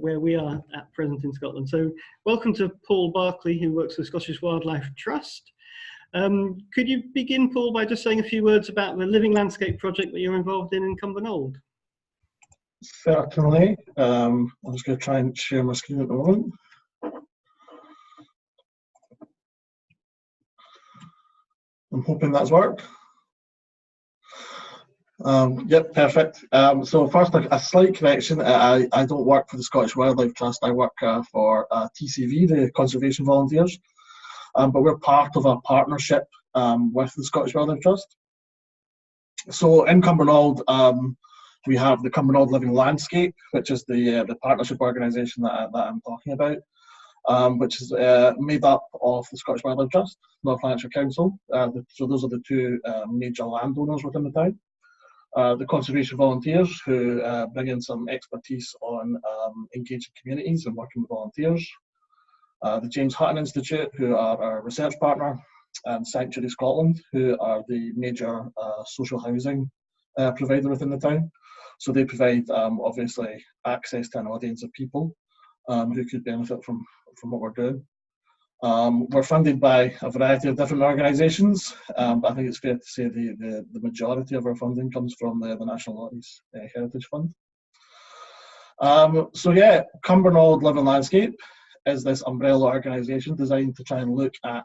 where we are at present in Scotland. So welcome to Paul Barclay, who works for the Scottish Wildlife Trust. Could you begin, Paul, by just saying a few words about the Living Landscape project that you're involved in Cumbernauld? Certainly. I'm just going to try and share my screen at the moment. I'm hoping that's worked. Yep, perfect. So first, a slight correction. I don't work for the Scottish Wildlife Trust. I work for TCV, the Conservation Volunteers. But we're part of a partnership with the Scottish Wildlife Trust. So in Cumbernauld, we have the Cumbernauld Living Landscape, which is the partnership organisation that I'm talking about, which is made up of the Scottish Wildlife Trust, North Lanarkshire Council. So those are the two major landowners within the town. The conservation volunteers, who bring in some expertise on engaging communities and working with volunteers. The James Hutton Institute, who are our research partner, and Sanctuary Scotland, who are the major social housing provider within the town. So they provide, obviously, access to an audience of people who could benefit from what we're doing. We're funded by a variety of different organisations, but I think it's fair to say the majority of our funding comes from the National Lotteries Heritage Fund. So yeah, Cumbernauld Living Landscape is this umbrella organisation designed to try and look at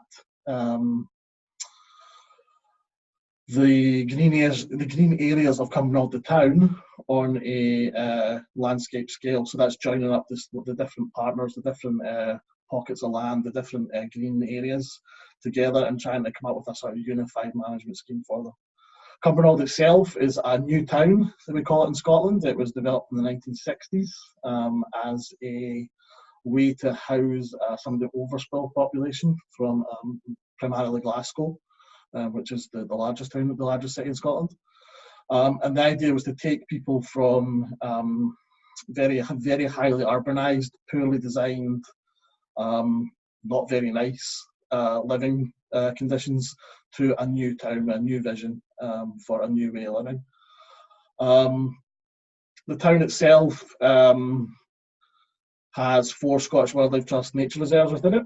the green areas of Cumbernauld the town on a landscape scale. So that's joining up the different partners, the different pockets of land, the different green areas together and trying to come up with a sort of unified management scheme for them. Cumbernauld itself is a new town, that we call it in Scotland. It was developed in the 1960s as a way to house some of the overspill population from primarily Glasgow. which is the largest town, the largest city in Scotland. And the idea was to take people from very, very highly urbanised, poorly designed, not very nice living conditions to a new town, a new vision for a new way of living. The town itself has 4 Scottish Wildlife Trust nature reserves within it.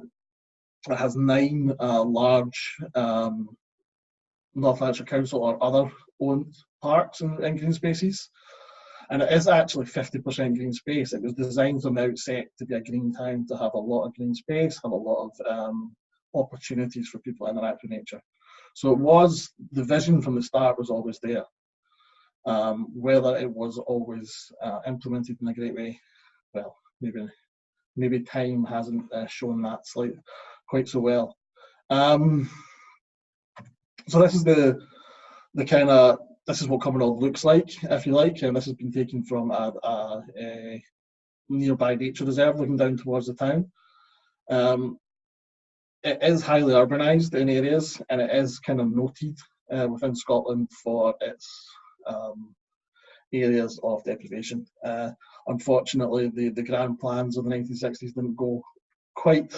It has 9 large North Lanarkshire Council or other owned parks and green spaces. And it is actually 50% green space. It was designed from the outset to be a green town, to have a lot of green space, have a lot of opportunities for people to interact with nature. So it was, the vision from the start was always there. Whether it was always implemented in a great way, well, maybe time hasn't shown that quite so well. So this is the kind of, this is what Cumbernauld looks like, if you like, and this has been taken from a nearby nature reserve looking down towards the town. It is highly urbanised in areas, and it is kind of noted within Scotland for its areas of deprivation. Unfortunately, the grand plans of the 1960s didn't go quite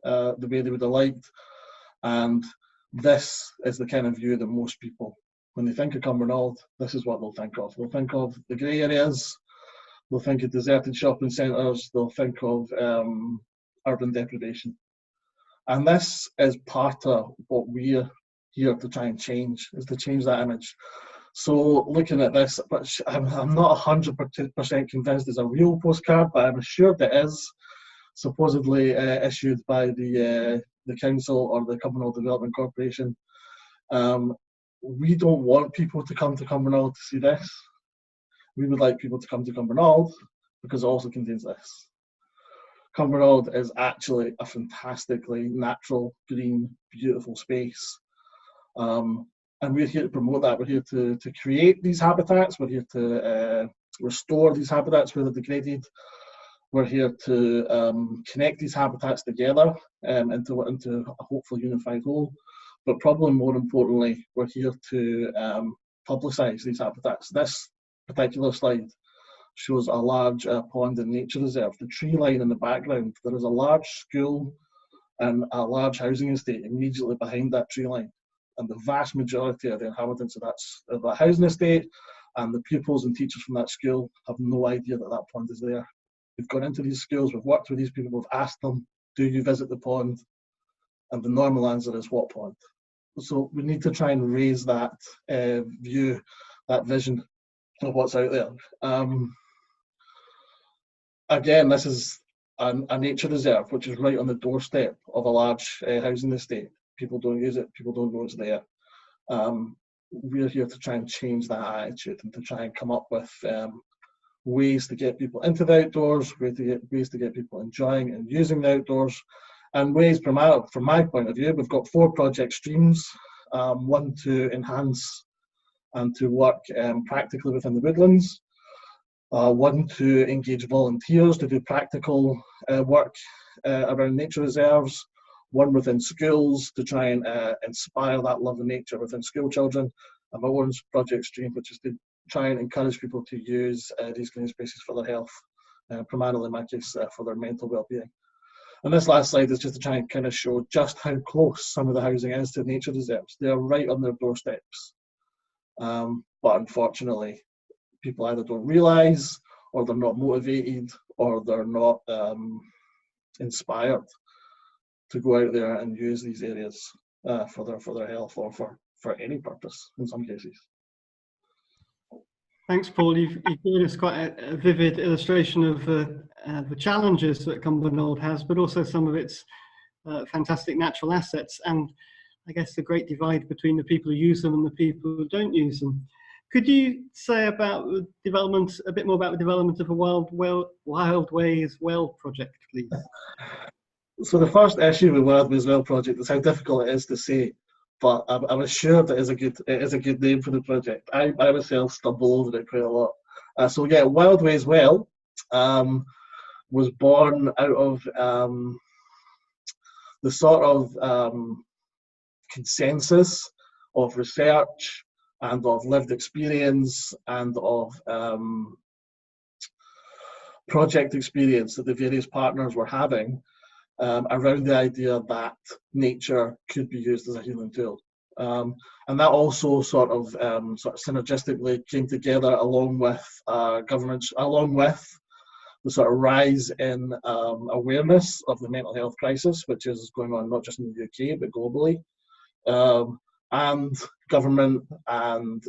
the way they would have liked, and this is the kind of view that most people, when they think of Cumbernauld, this is what they'll think of. They'll think of the grey areas, they'll think of deserted shopping centres, they'll think of urban deprivation. And this is part of what we're here to try and change, is to change that image. So looking at this, which I'm not 100% convinced is a real postcard, but I'm assured it is, supposedly issued by the council or the Cumbernauld Development Corporation. We don't want people to come to Cumbernauld to see this. We would like people to come to Cumbernauld because it also contains this. Cumbernauld is actually a fantastically natural, green, beautiful space. And we're here to promote that. We're here to create these habitats. We're here to restore these habitats where they're degraded. We're here to connect these habitats together into a hopeful unified whole. But probably more importantly, we're here to publicise these habitats. This particular slide shows a large pond and nature reserve. The tree line in the background, there is a large school and a large housing estate immediately behind that tree line. And the vast majority of the inhabitants of that housing estate and the pupils and teachers from that school have no idea that that pond is there. We've gone into these schools, we've worked with these people, we've asked them, do you visit the pond? And the normal answer is, what pond? So we need to try and raise that view, that vision of what's out there. Again, this is a nature reserve, which is right on the doorstep of a large housing estate. People don't use it, people don't know it's there. We're here to try and change that attitude and to try and come up with ways to get people into the outdoors, ways to get people enjoying and using the outdoors, and ways, from my point of view, we've got 4 project streams, one to enhance and to work practically within the woodlands, one to engage volunteers to do practical work around nature reserves, one within schools to try and inspire that love of nature within school children, and my own project stream, which is to try and encourage people to use these green spaces for their health, primarily in my case for their mental well-being. And this last slide is just to try and kind of show just how close some of the housing is to nature reserves. They are right on their doorsteps. But unfortunately, people either don't realise, or they're not motivated, or they're not inspired to go out there and use these areas for their health, or for any purpose in some cases. Thanks, Paul. You've given us quite a vivid illustration of the challenges that Cumbernauld has, but also some of its fantastic natural assets, and I guess the great divide between the people who use them and the people who don't use them. Could you say about the development, a bit more about the development of a Wild Ways Well project, please? So the first issue with Wild Ways Well project is how difficult it is to say. But I'm assured it is a good name for the project. I myself stumble over it quite a lot. So yeah, Wild Ways Well was born out of the sort of consensus of research and of lived experience and of project experience that the various partners were having around the idea that nature could be used as a healing tool. And that also sort of synergistically came together along with governments, along with the sort of rise in awareness of the mental health crisis, which is going on not just in the UK, but globally. And government and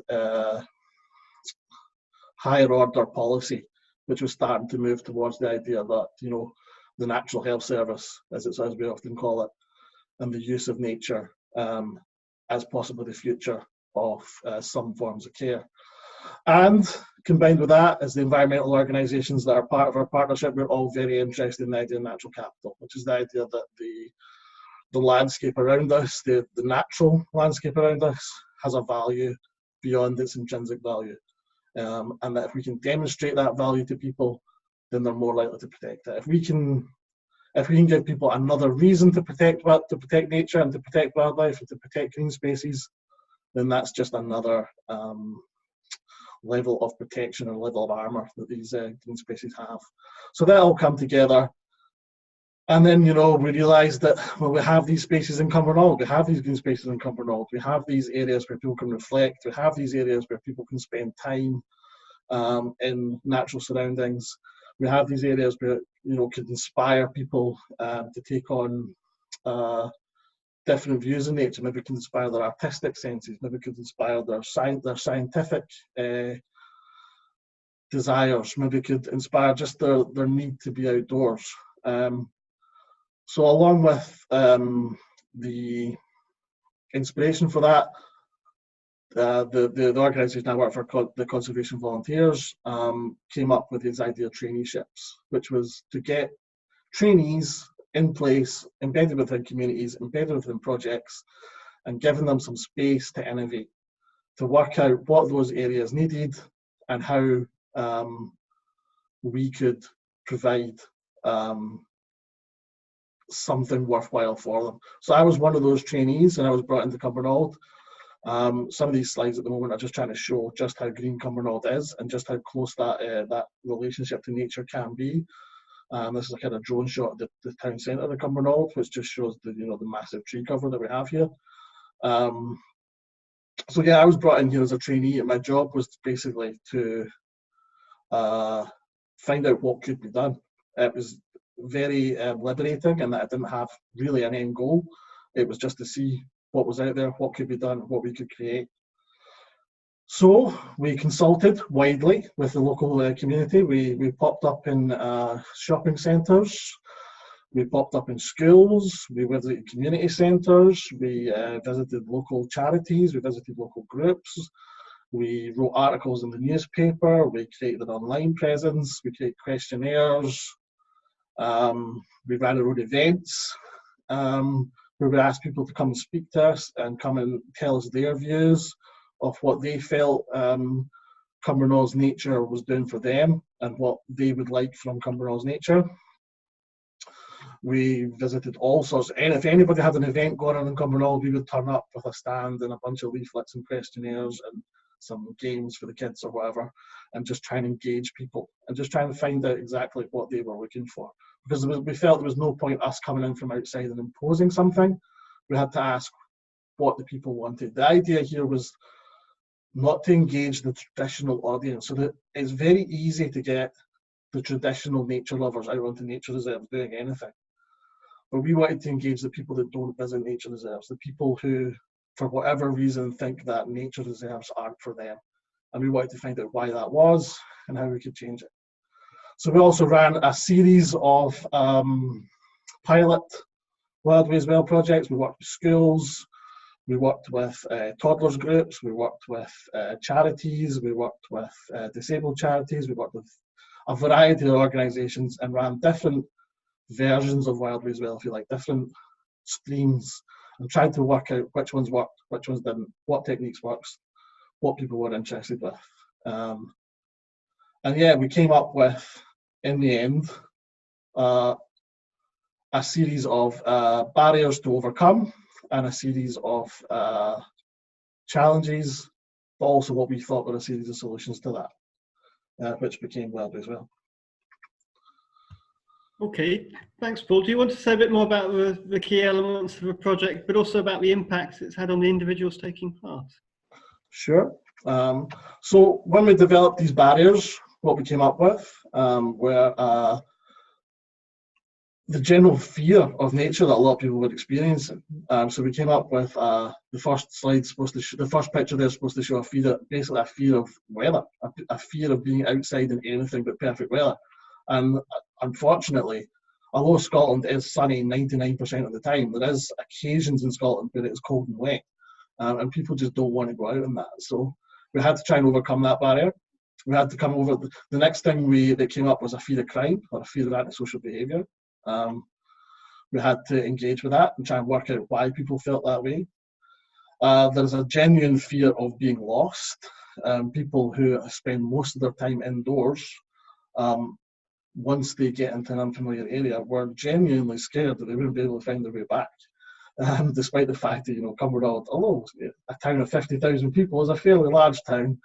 higher order policy, which was starting to move towards the idea that, you know, the natural health service, as we often call it, and the use of nature as possibly the future of some forms of care. And combined with that, as the environmental organisations that are part of our partnership, we're all very interested in the idea of natural capital, which is the idea that the landscape around us, the natural landscape around us, has a value beyond its intrinsic value. And that if we can demonstrate that value to people, then they're more likely to protect it. If we can give people another reason to protect nature and to protect wildlife and to protect green spaces, then that's just another level of protection or level of armour that these green spaces have. So that all come together. And then, you know, we realised that, well, we have these spaces in Cumbernauld, we have these green spaces in Cumbernauld, we have these areas where people can reflect, we have these areas where people can spend time in natural surroundings. We have these areas where, you know, could inspire people to take on different views in nature. Maybe could inspire their artistic senses, maybe could inspire their scientific desires, maybe could inspire just their need to be outdoors. So along with the inspiration for that, the organisation I work for, the Conservation Volunteers, came up with this idea of traineeships, which was to get trainees in place, embedded within communities, embedded within projects, and giving them some space to innovate, to work out what those areas needed and how we could provide something worthwhile for them. So I was one of those trainees, and I was brought into Cumbernauld. Some of these slides at the moment are just trying to show just how green Cumbernauld is and just how close that relationship to nature can be. This is a kind of drone shot of the town centre of Cumbernauld, which just shows the massive tree cover that we have here. So yeah, I was brought in here as a trainee, and my job was basically to find out what could be done. It was very liberating, and that I didn't have really an end goal. It was just to see what was out there, what could be done, what we could create. So we consulted widely with the local community. We popped up in shopping centres, we popped up in schools, we visited community centres, we visited local charities, we visited local groups, we wrote articles in the newspaper, we created an online presence, we created questionnaires, we ran our own events, where we asked people to come and speak to us and come and tell us their views of what they felt Cumbernaulds nature was doing for them and what they would like from Cumbernaulds nature. We visited all sorts, and if anybody had an event going on in Cumbernauld, we would turn up with a stand and a bunch of leaflets and questionnaires and some games for the kids or whatever, and just try and engage people and just try and find out exactly what they were looking for. Because we felt there was no point us coming in from outside and imposing something. We had to ask what the people wanted. The idea here was not to engage the traditional audience, so that it's very easy to get the traditional nature lovers out onto nature reserves doing anything. But we wanted to engage the people that don't visit nature reserves, the people who, for whatever reason, think that nature reserves aren't for them. And we wanted to find out why that was and how we could change it. So we also ran a series of pilot Wild Ways Well projects. We worked with schools, we worked with toddlers groups, we worked with charities, we worked with disabled charities, we worked with a variety of organisations and ran different versions of Wild Ways Well, if you like, different streams, and tried to work out which ones worked, which ones didn't, what techniques worked, what people were interested with. And yeah, we came up with, in the end, a series of barriers to overcome and a series of challenges, but also what we thought were a series of solutions to that, which became Wellbeing as well. Okay, thanks, Paul. Do you want to say a bit more about the key elements of a project, but also about the impacts it's had on the individuals taking part? Sure. So when we developed these barriers, what we came up with were the general fear of nature that a lot of people were experiencing. So we came up with the first slide supposed to the first picture there is supposed to show basically a fear of weather, a fear of being outside in anything but perfect weather. And unfortunately, although Scotland is sunny 99% of the time, there is occasions in Scotland where it is cold and wet, and people just don't want to go out in that. So we had to try and overcome that barrier. We had to come over. The next thing that came up was a fear of crime or a fear of antisocial behaviour. We had to engage with that and try and work out why people felt that way. There's a genuine fear of being lost. People who spend most of their time indoors, once they get into an unfamiliar area, were genuinely scared that they wouldn't be able to find their way back. Despite the fact that, Cumbernauld, although a town of 50,000 people is a fairly large town,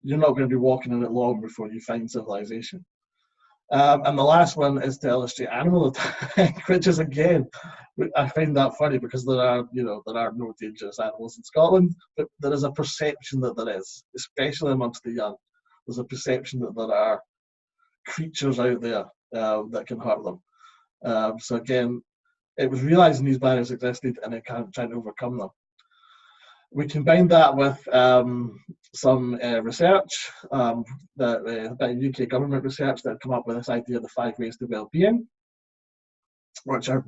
you're not going to be walking in it long before you find civilization. And the last one is to illustrate animal attack, which is, again, I find that funny because there are no dangerous animals in Scotland, but there is a perception that there is, especially amongst the young. There's a perception that there are creatures out there that can hurt them. So again, it was realising these barriers existed and then trying to overcome them. We combined that with some research, the UK government research that had come up with this idea of the 5 ways to well-being, which are,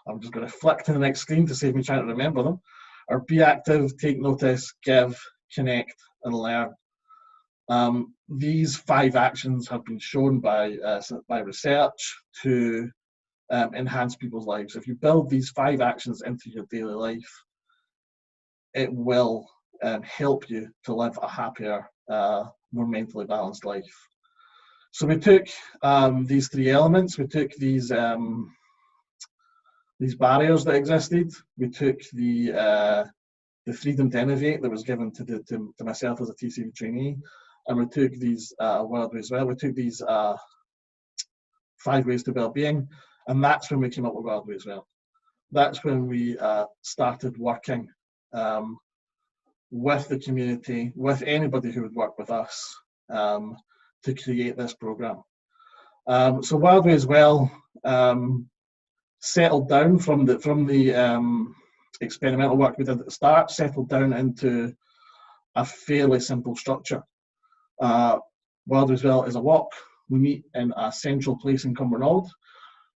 I'm just going to flick to the next screen to save me trying to remember them, are be active, take notice, give, connect, and learn. These 5 actions have been shown by research to enhance people's lives. If you build these 5 actions into your daily life, it will help you to live a happier, more mentally balanced life. So we took these 3 elements. We took these barriers that existed. We took the freedom to innovate that was given to myself as a TCV trainee, and we took these Wellbeing as well. We took these 5 ways to well-being, and that's when we came up with Wellbeing as well. That's when we started working with the community, with anybody who would work with us, to create this program. So Wellbeing as well settled down from the experimental work we did at the start, settled down into a fairly simple structure. Wellbeing as well is a walk. We meet in a central place in Cumbernauld.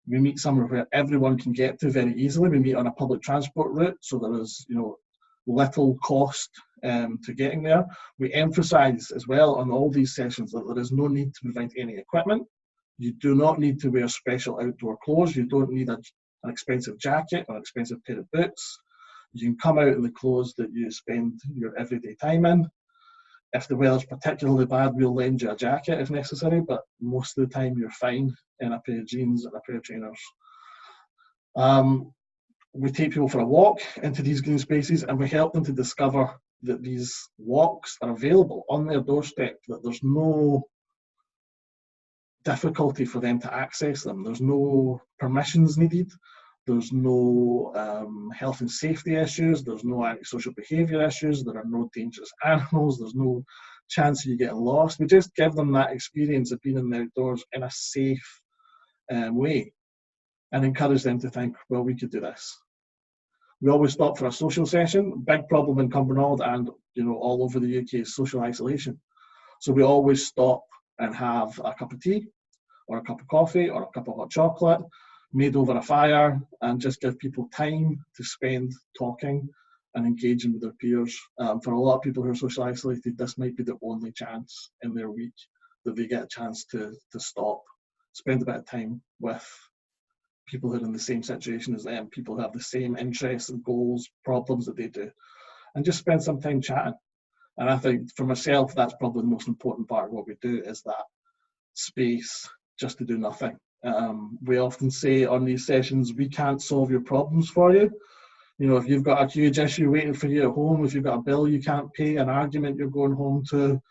We meet somewhere where everyone can get to very easily. We meet on a public transport route, so there is, little cost to getting there. We emphasise as well on all these sessions that there is no need to provide any equipment. You do not need to wear special outdoor clothes. You don't need an expensive jacket or an expensive pair of boots. You can come out in the clothes that you spend your everyday time in. If the weather's particularly bad, we'll lend you a jacket if necessary, but most of the time you're fine in a pair of jeans and a pair of trainers. We take people for a walk into these green spaces, and we help them to discover that these walks are available on their doorstep, that there's no difficulty for them to access them. There's no permissions needed. There's no health and safety issues. There's no antisocial behaviour issues. There are no dangerous animals. There's no chance of you getting lost. We just give them that experience of being in the outdoors in a safe way, and encourage them to think, well, we could do this. We always stop for a social session. Big problem in Cumbernauld and all over the UK is social isolation. So we always stop and have a cup of tea or a cup of coffee or a cup of hot chocolate made over a fire, and just give people time to spend talking and engaging with their peers. For a lot of people who are social isolated, this might be the only chance in their week that they get a chance to stop, spend a bit of time with people who are in the same situation as them, people who have the same interests and goals, problems that they do, and just spend some time chatting. And I think for myself, that's probably the most important part of what we do, is that space just to do nothing. We often say on these sessions, we can't solve your problems for you. You know, if you've got a huge issue waiting for you at home, if you've got a bill you can't pay, an argument you're going home to,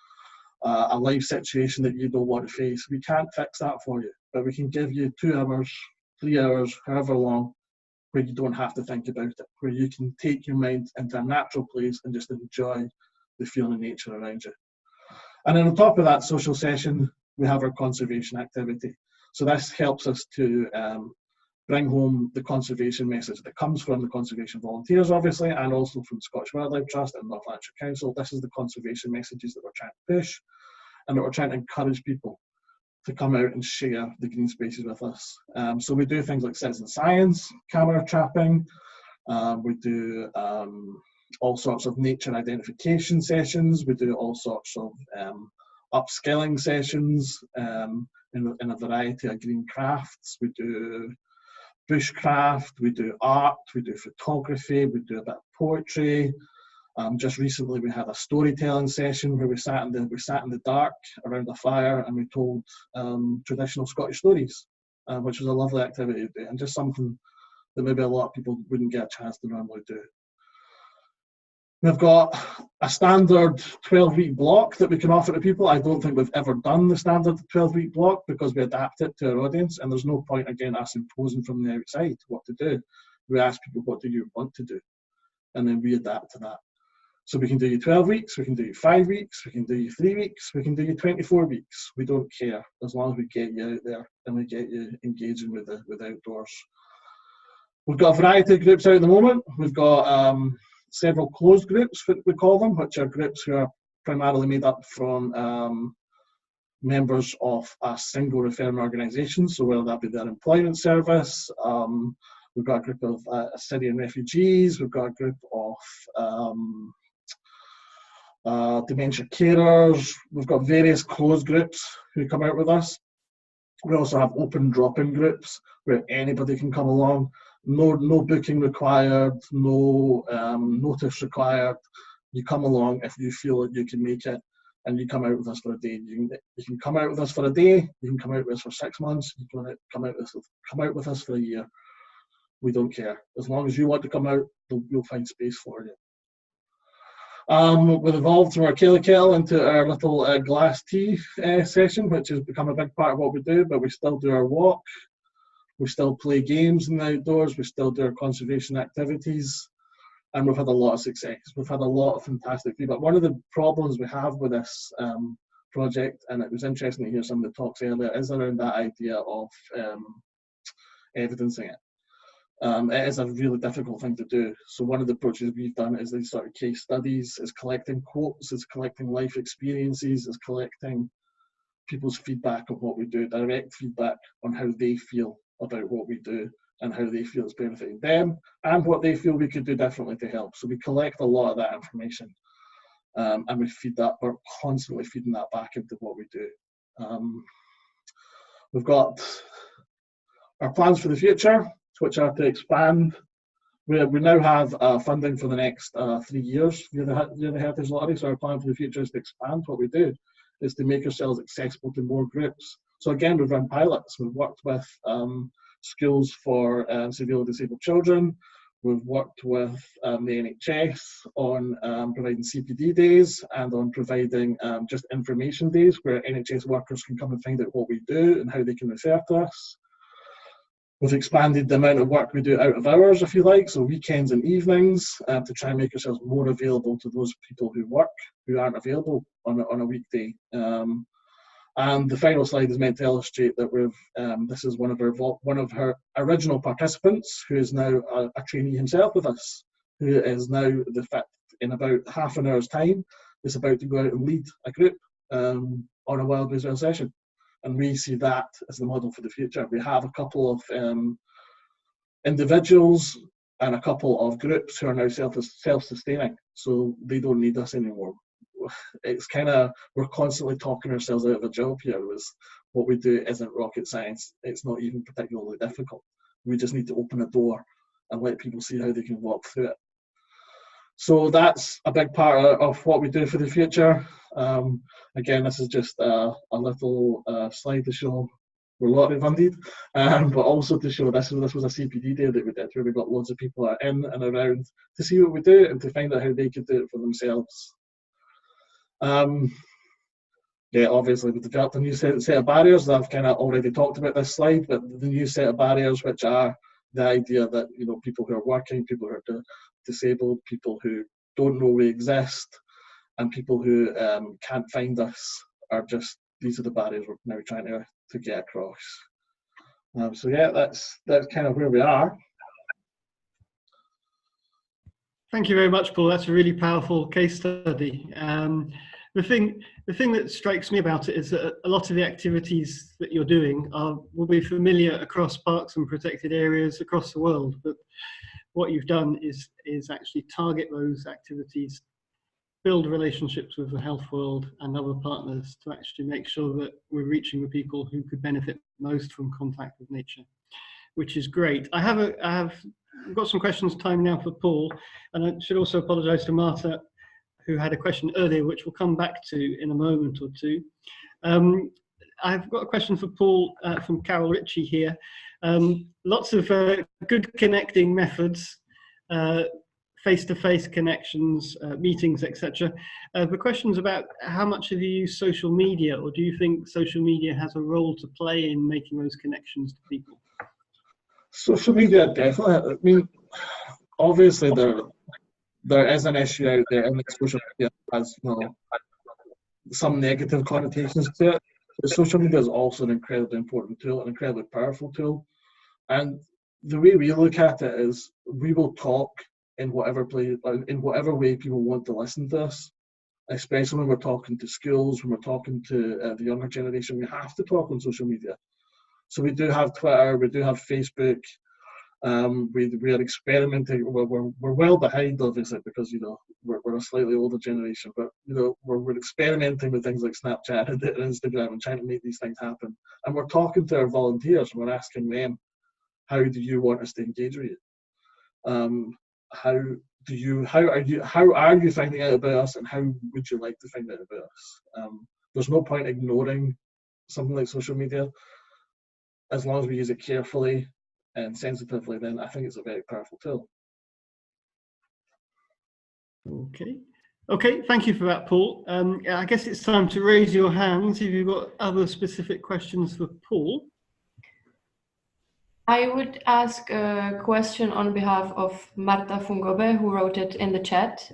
a life situation that you don't want to face, we can't fix that for you, but we can give you 2 hours, 3 hours, however long, where you don't have to think about it, where you can take your mind into a natural place and just enjoy the feeling of nature around you. And then on top of that social session, we have our conservation activity. So this helps us to bring home the conservation message that comes from the conservation volunteers, obviously, and also from Scottish Wildlife Trust and North Lanarkshire Council. This is the conservation messages that we're trying to push, and that we're trying to encourage people to come out and share the green spaces with us. So we do things like citizen science, camera trapping, we do all sorts of nature identification sessions, we do all sorts of upskilling sessions in a variety of green crafts. We do bushcraft, we do art, we do photography, we do a bit of poetry. Just recently we had a storytelling session where we sat in the dark around a fire and we told traditional Scottish stories, which was a lovely activity to do, and just something that maybe a lot of people wouldn't get a chance to normally do. We've got a standard 12-week block that we can offer to people. I don't think we've ever done the standard 12-week block because we adapt it to our audience, and there's no point, again, us imposing from the outside what to do. We ask people, what do you want to do? And then we adapt to that. So we can do you 12 weeks, we can do you 5 weeks, we can do you 3 weeks, we can do you 24 weeks. We don't care, as long as we get you out there and we get you engaging with outdoors. We've got a variety of groups out at the moment. We've got several closed groups, we call them, which are groups who are primarily made up from members of a single referring organisation, so whether that be their employment service, we've got a group of Syrian refugees, we've got a group of dementia carers, we've got various closed groups who come out with us. We also have open drop-in groups where anybody can come along. No booking required, no notice required. You come along if you feel that you can make it, and you come out with us for a day. You can come out with us for a day, you can come out with us for 6 months, you can come out with us for a year. We don't care. As long as you want to come out, we'll find space for you. We've evolved from our Kelly Kettle into our little glass tea session, which has become a big part of what we do, but we still do our walk. We still play games in the outdoors, we still do our conservation activities, and we've had a lot of success. We've had a lot of fantastic feedback. One of the problems we have with this project, and it was interesting to hear some of the talks earlier, is around that idea of evidencing it. It is a really difficult thing to do. So one of the approaches we've done is these sort of case studies, is collecting quotes, is collecting life experiences, is collecting people's feedback on what we do, direct feedback on how they feel about what we do and how they feel it's benefiting them and what they feel we could do differently to help. So we collect a lot of that information and we feed that, we're constantly feeding that back into what we do. We've got our plans for the future, which are to expand. We now have funding for the next 3 years via the Heritage Lottery, so our plan for the future is to expand what we do, is to make ourselves accessible to more groups. So again, we've run pilots. We've worked with schools for severely disabled children. We've worked with the NHS on providing CPD days and on providing just information days where NHS workers can come and find out what we do and how they can refer to us. We've expanded the amount of work we do out of hours, if you like, so weekends and evenings, to try and make ourselves more available to those people who work, who aren't available on a weekday. And the final slide is meant to illustrate that this is one of her original participants, who is now a trainee himself with us, who is now in about half an hour's time, is about to go out and lead a group on a wild visual session. And we see that as the model for the future. We have a couple of individuals and a couple of groups who are now self-sustaining, so they don't need us anymore. It's kind of, we're constantly talking ourselves out of a job here. What we do isn't rocket science. It's not even particularly difficult. We just need to open a door and let people see how they can walk through it. So that's a big part of what we do for the future. Again, this is just a little slide to show were lottery funded, but also to show this was a CPD day that we did, where we got loads of people in and around to see what we do and to find out how they could do it for themselves. Yeah, obviously we developed a new set of barriers that I've kind of already talked about this slide, but the new set of barriers, which are the idea that, you know, people who are working, people who are disabled, people who don't know we exist, and people who can't find us are just, these are the barriers we're now trying to get across. So yeah, that's kind of where we are. Thank you very much, Paul. That's a really powerful case study. The thing that strikes me about it is that a lot of the activities that you're doing will be familiar across parks and protected areas across the world, but what you've done is actually target those activities, build relationships with the health world and other partners to actually make sure that we're reaching the people who could benefit most from contact with nature, which is great. I've got some questions time now for Paul, and I should also apologise to Marta, who had a question earlier, which we'll come back to in a moment or two. I've got a question for Paul from Carol Ritchie here. Lots of good connecting methods, face-to-face connections, meetings, etc. The question's about how much have you used social media, or do you think social media has a role to play in making those connections to people? Social media, definitely. I mean, obviously there is an issue out there, and social media has, you know, some negative connotations to it. But social media is also an incredibly important tool, an incredibly powerful tool. And the way we look at it is we will talk in whatever way people want to listen to us, especially when we're talking to schools, when we're talking to the younger generation. We have to talk on social media. So we do have Twitter, we do have Facebook. We are experimenting. We're well behind, obviously, because, you know, we're a slightly older generation. But, you know, we're experimenting with things like Snapchat and Instagram and trying to make these things happen. And we're talking to our volunteers. We're asking them, how do you want us to engage with you? How are you finding out about us, and how would you like to find out about us? There's no point ignoring something like social media. As long as we use it carefully and sensitively, then I think it's a very powerful tool. Okay, thank you for that, Paul. I guess it's time to raise your hands if you've got other specific questions for Paul. I would ask a question on behalf of Marta Fungobe, who wrote it in the chat.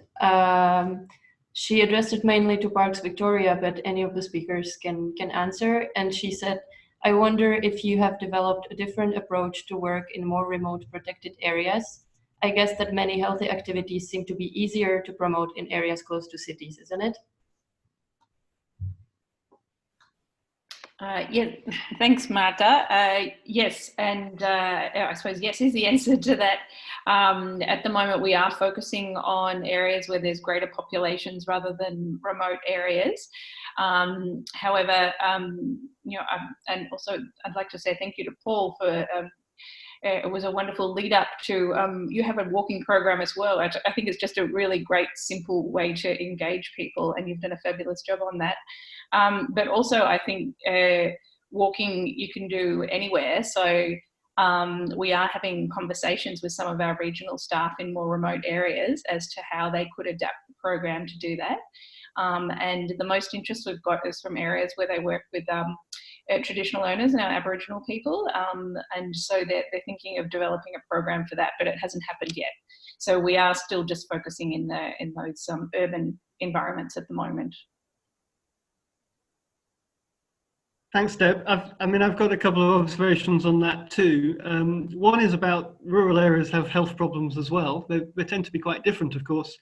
She addressed it mainly to Parks Victoria, but any of the speakers can answer. And she said, I wonder if you have developed a different approach to work in more remote protected areas. I guess that many healthy activities seem to be easier to promote in areas close to cities, isn't it? Yeah, thanks, Marta. Yes, and I suppose yes is the answer to that. At the moment, we are focusing on areas where there's greater populations rather than remote areas. However, you know, and also I'd like to say thank you to Paul for. It was a wonderful lead up to, you have a walking program as well. I think it's just a really great, simple way to engage people, and you've done a fabulous job on that. But also I think walking you can do anywhere. So we are having conversations with some of our regional staff in more remote areas as to how they could adapt the program to do that. And the most interest we've got is from areas where they work with traditional owners and our Aboriginal people, and so they're thinking of developing a program for that, but it hasn't happened yet. So we are still just focusing in those urban environments at the moment. Thanks, Deb. I've got a couple of observations on that too. One is about rural areas have health problems as well. They tend to be quite different, of course.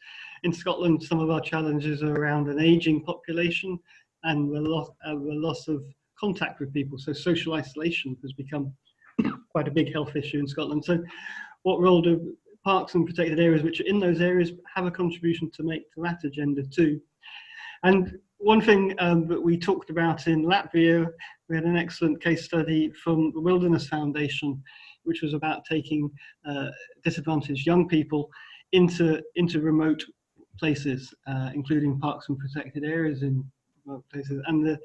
In Scotland, some of our challenges are around an ageing population and the loss of contact with people. So social isolation has become quite a big health issue in Scotland. So what role do parks and protected areas which are in those areas have a contribution to make to that agenda too? And one thing that we talked about in Latvia, we had an excellent case study from the Wilderness Foundation, which was about taking disadvantaged young people into remote places, including parks and protected areas in workplaces, and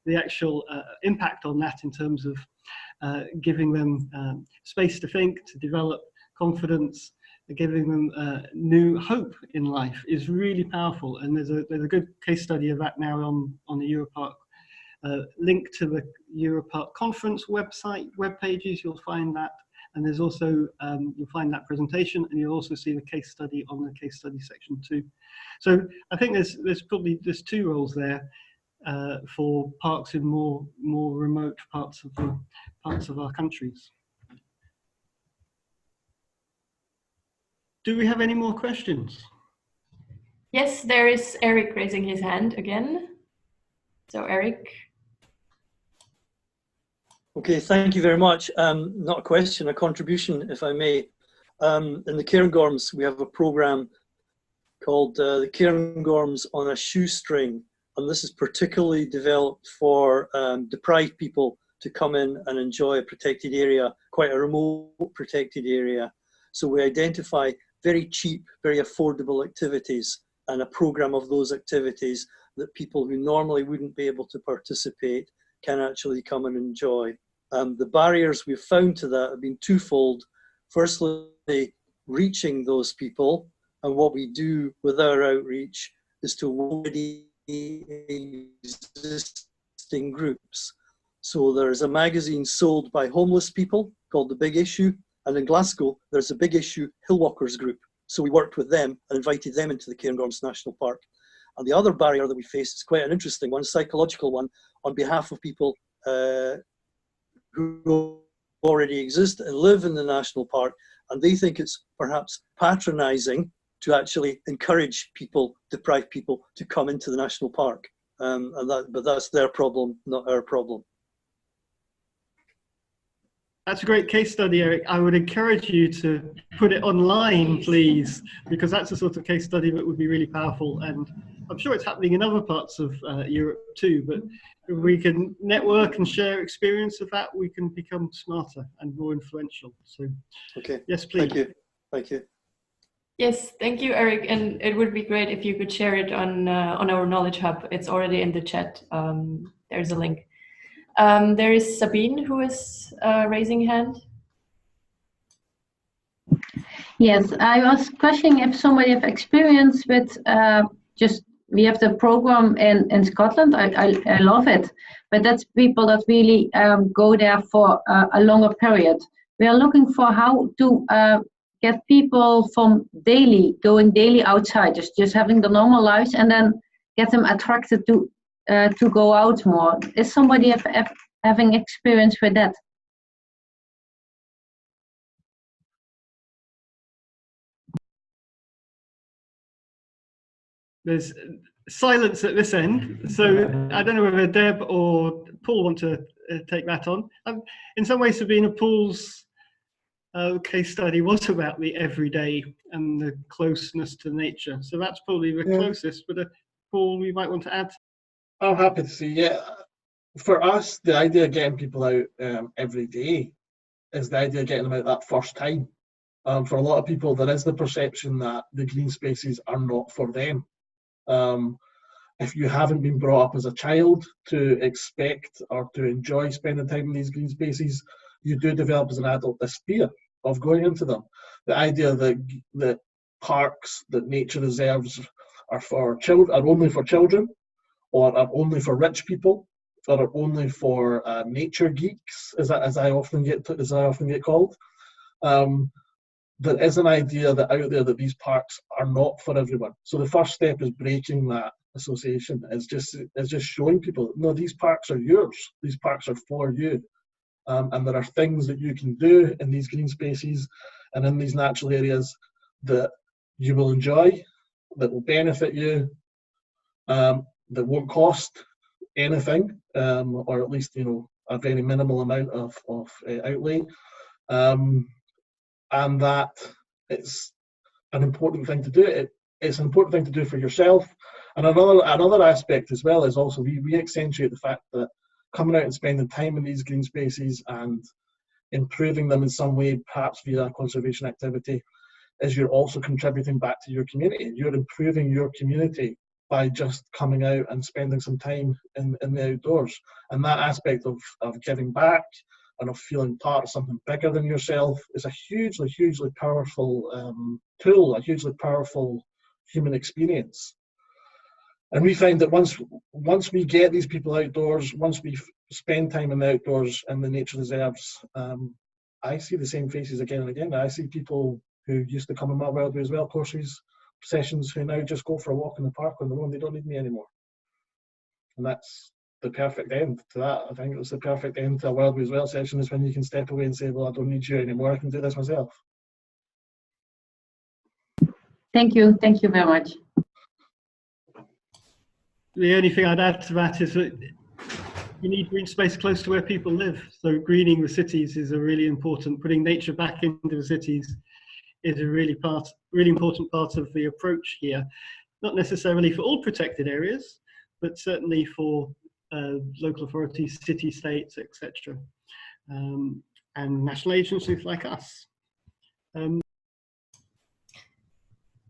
the actual impact on that in terms of giving them space to think, to develop confidence, giving them new hope in life is really powerful. And there's a good case study of that now on the EUROPARC link to the EUROPARC conference web pages. You'll find that, and there's also you'll find that presentation, and you'll also see the case study on the case study section too. So I think there's probably two roles there for parks in more remote parts of our countries. Do we have any more questions? Yes, there is Eric raising his hand again. So Eric. Okay, thank you very much. Not a question, a contribution, if I may. In the Cairngorms, we have a program called the Cairngorms on a Shoestring, and this is particularly developed for deprived people to come in and enjoy a protected area, quite a remote protected area. So we identify very cheap, very affordable activities and a program of those activities that people who normally wouldn't be able to participate can actually come and enjoy. The barriers we've found to that have been twofold. Firstly, reaching those people, and what we do with our outreach is to already existing groups. So there's a magazine sold by homeless people called The Big Issue, and in Glasgow there's a Big Issue Hillwalkers group. So we worked with them and invited them into the Cairngorms National Park. And the other barrier that we face is quite an interesting one, psychological one, on behalf of people who already exist and live in the national park, and they think it's perhaps patronizing to actually encourage people, deprived people, to come into the national park. But that's their problem, not our problem. That's a great case study, Eric. I would encourage you to put it online, please, because that's the sort of case study that would be really powerful. And I'm sure it's happening in other parts of Europe too, but if we can network and share experience of that, we can become smarter and more influential. So, okay. Yes, please. Thank you. Thank you. Yes, thank you, Eric. And it would be great if you could share it on our Knowledge Hub. It's already in the chat. There's a link. There is Sabine who is raising hand. Yes, I was questioning if somebody have experience with we have the program in Scotland. I love it, but that's people that really go there for a longer period. We are looking for how to get people from going daily outside, just having the normal lives, and then get them attracted to go out more. Is somebody having experience with that? There's silence at this end, so I don't know whether Deb or Paul want to take that on. In some ways, Sabina, Paul's case study was about the everyday and the closeness to nature, so that's probably the closest. But Paul, you might want to add. I'm happy to see. Yeah, for us, the idea of getting people out every day is the idea of getting them out that first time. For a lot of people, there is the perception that the green spaces are not for them. If you haven't been brought up as a child to expect or to enjoy spending time in these green spaces, you do develop as an adult this fear of going into them. The idea that parks, that nature reserves are for children, are only for children, or are only for rich people, or are only for nature geeks, as I often get called. There is an idea that out there that these parks are not for everyone. So the first step is breaking that association. Is just showing people, no, these parks are yours. These parks are for you, and there are things that you can do in these green spaces and in these natural areas that you will enjoy, that will benefit you, that won't cost anything, or at least a very minimal amount of outlay. And that it's an important thing to do. It's an important thing to do for yourself. And another aspect as well is also we accentuate the fact that coming out and spending time in these green spaces and improving them in some way, perhaps via conservation activity, is you're also contributing back to your community. You're improving your community by just coming out and spending some time in the outdoors. And that aspect of giving back and of feeling part of something bigger than yourself is a hugely, hugely powerful tool, a hugely powerful human experience. And we find that once we get these people outdoors, once we spend time in the outdoors and the nature reserves, I see the same faces again and again. I see people who used to come on my Wild Ways Well courses sessions who now just go for a walk in the park on their own. They don't need me anymore. And that's the perfect end to that. I think it's the perfect end to a Wild Ways Well session is when you can step away and say, well, I don't need you anymore. I can do this myself. Thank you. Thank you very much. The only thing I'd add to that is that you need green space close to where people live. So greening the cities is a really important, putting nature back into the cities is a really important part of the approach here. Not necessarily for all protected areas, but certainly for local authorities, city states, etc. And national agencies like us.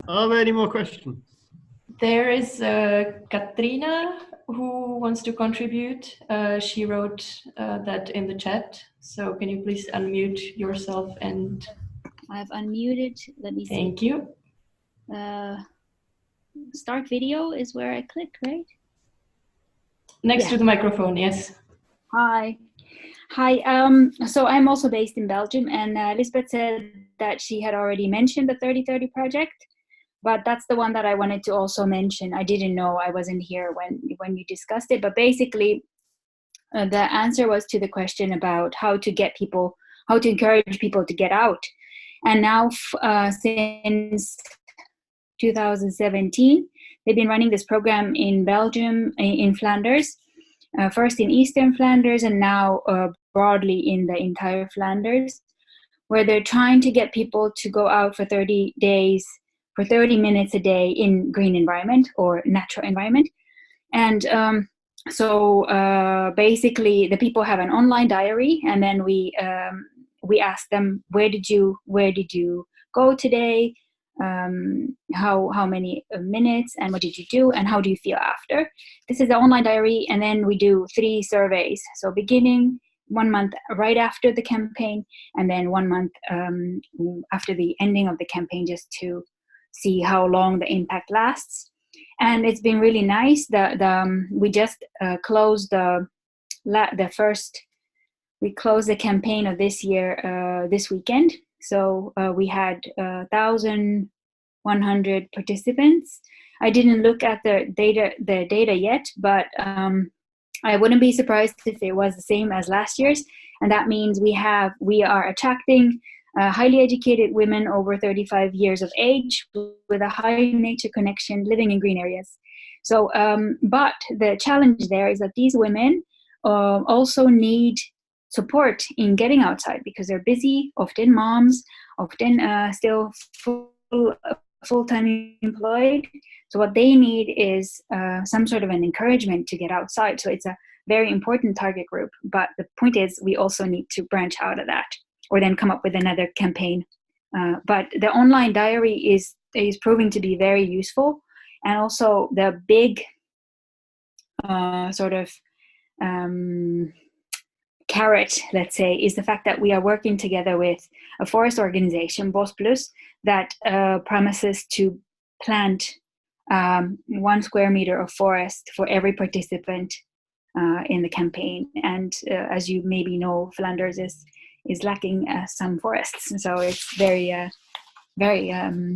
Are there any more questions? There is Katrina who wants to contribute. She wrote that in the chat. So can you please unmute yourself and... I've unmuted. Let me see. Thank you. Start video is where I click, right? Next to the microphone, yes. Hi. So I'm also based in Belgium, and Lisbeth said that she had already mentioned the 3030 project, but that's the one that I wanted to also mention. I didn't know, I wasn't here when you discussed it, but basically the answer was to the question about how to encourage people to get out. And now since 2017, they've been running this program in Belgium, in Flanders, first in Eastern Flanders and now broadly in the entire Flanders, where they're trying to get people to go out for 30 days, for 30 minutes a day in green environment or natural environment. And so basically the people have an online diary, and then we ask them, where did you go today? How many minutes, and what did you do, and how do you feel after? This is the online diary, and then we do 3 surveys. So beginning, 1 month right after the campaign, and then 1 month after the ending of the campaign, just to see how long the impact lasts. And it's been really nice. We just closed we closed the campaign of this year this weekend. So we had 1,100 participants. I didn't look at the data yet, but I wouldn't be surprised if it was the same as last year's. And that means we are attracting highly educated women over 35 years of age with a high nature connection, living in green areas. So, but the challenge there is that these women also need support in getting outside because they're busy, often moms, often still full-time employed. So what they need is some sort of an encouragement to get outside. So it's a very important target group. But the point is, we also need to branch out of that, or then come up with another campaign. But the online diary is proving to be very useful. And also the big carrot, let's say, is the fact that we are working together with a forest organization, Bos Plus, that promises to plant 1 square meter of forest for every participant in the campaign. And as you maybe know, Flanders is lacking some forests, so it's very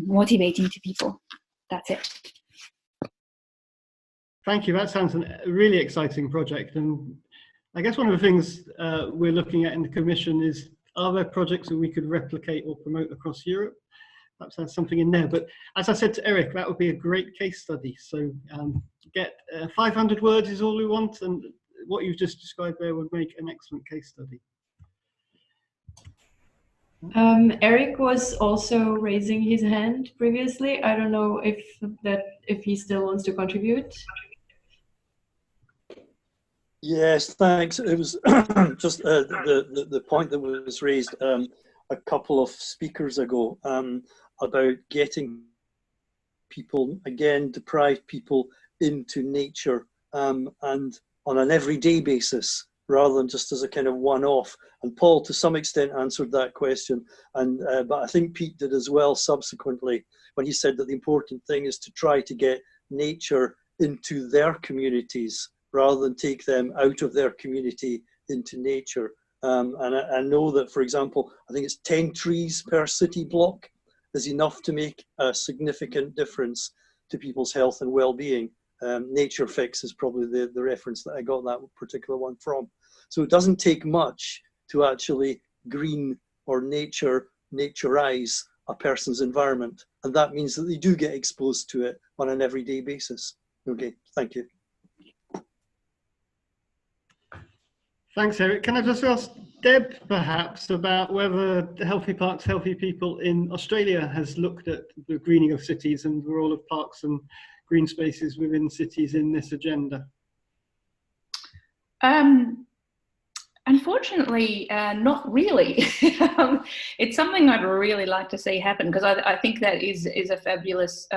motivating to people. That's it. Thank you. That sounds a really exciting project, and I guess one of the things we're looking at in the Commission is, are there projects that we could replicate or promote across Europe? Perhaps there's something in there. But as I said to Eric, that would be a great case study. So get 500 words is all we want, and what you've just described there would make an excellent case study. Eric was also raising his hand previously. I don't know if he still wants to contribute. Yes, thanks. It was just the point that was raised a couple of speakers ago about getting people, again, deprived people into nature, and on an everyday basis, rather than just as a kind of one-off. And Paul, to some extent, answered that question, and but I think Pete did as well subsequently, when he said that the important thing is to try to get nature into their communities, rather than take them out of their community into nature. And I know that, for example, I think it's 10 trees per city block is enough to make a significant difference to people's health and well-being. Nature Fix is probably the reference that I got that particular one from. So it doesn't take much to actually green or naturize a person's environment. And that means that they do get exposed to it on an everyday basis. Okay, thank you. Thanks, Eric. Can I just ask Deb, perhaps, about whether Healthy Parks, Healthy People in Australia has looked at the greening of cities and the role of parks and green spaces within cities in this agenda? Unfortunately, not really. It's something I'd really like to see happen, because I think that is a fabulous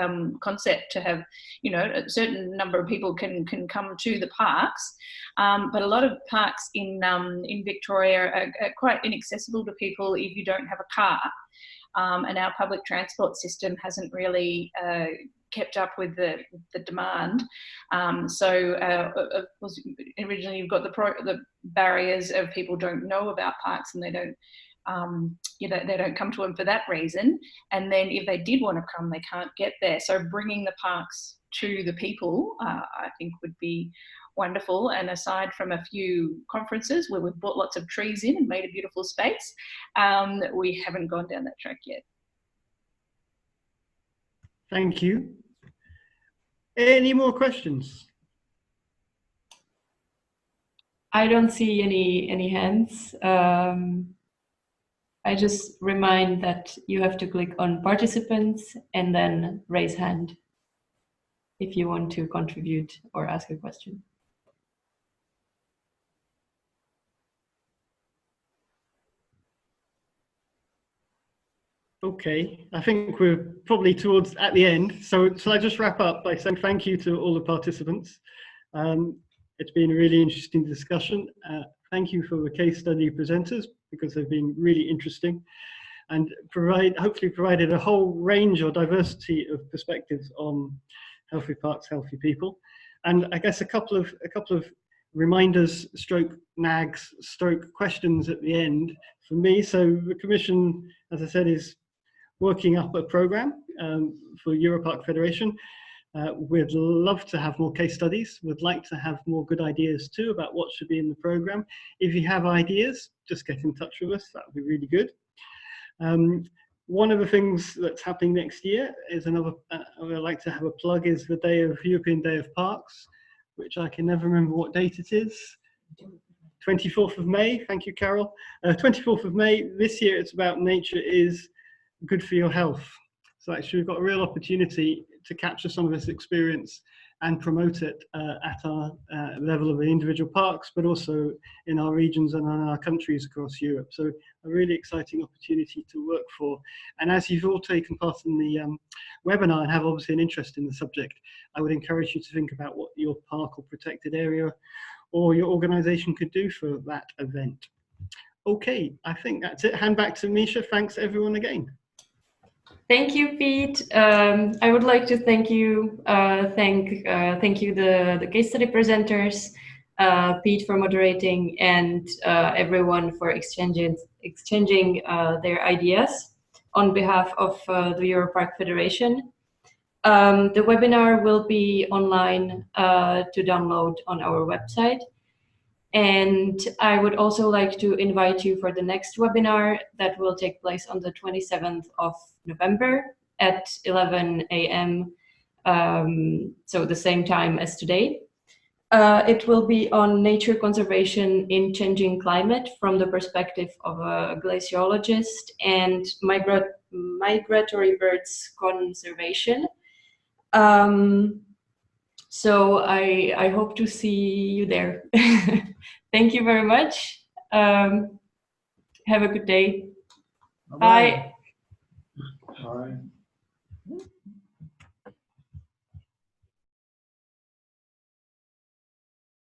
concept to have, you know, a certain number of people can come to the parks, but a lot of parks in Victoria are quite inaccessible to people if you don't have a car, and our public transport system hasn't really kept up with the demand. So of course, originally you've got the barriers of people don't know about parks, and they don't they don't come to them for that reason. And then if they did want to come, they can't get there. So bringing the parks to the people, I think would be wonderful. And aside from a few conferences where we've brought lots of trees in and made a beautiful space, we haven't gone down that track yet. Thank you. Any more questions? I don't see any hands. I just remind that you have to click on participants and then raise hand if you want to contribute or ask a question. Okay, I think we're probably at the end. So shall I just wrap up by saying thank you to all the participants. It's been a really interesting discussion. Thank you for the case study presenters, because they've been really interesting and hopefully provided a whole range or diversity of perspectives on healthy parks, healthy people. And I guess a couple of reminders, stroke nags, stroke questions at the end for me. So the Commission, as I said, is working up a program for EUROPARC Federation. We'd love to have more case studies. We'd like to have more good ideas too about what should be in the program. If you have ideas, just get in touch with us. That would be really good. One of the things that's happening next year is I'd like to have a plug, is the European Day of Parks, which I can never remember what date it is. 24th of May, thank you, Carol. 24th of May, this year it's about nature is good for your health. So actually we've got a real opportunity to capture some of this experience and promote it at our level of the individual parks, but also in our regions and in our countries across Europe. So a really exciting opportunity to work for. And as you've all taken part in the webinar and have obviously an interest in the subject, I would encourage you to think about what your park or protected area or your organization could do for that event. Okay, I think that's it. Hand back to Misha. Thanks everyone again. Thank you, Pete. I would like to thank you, thank you the case study presenters, Pete for moderating, and everyone for exchanging their ideas on behalf of the EUROPARC Federation. The webinar will be online to download on our website. And I would also like to invite you for the next webinar that will take place on the 27th of November at 11 a.m. So the same time as today. It will be on nature conservation in changing climate from the perspective of a glaciologist and migratory birds conservation. So I hope to see you there. Thank you very much. Have a good day. Bye. Bye.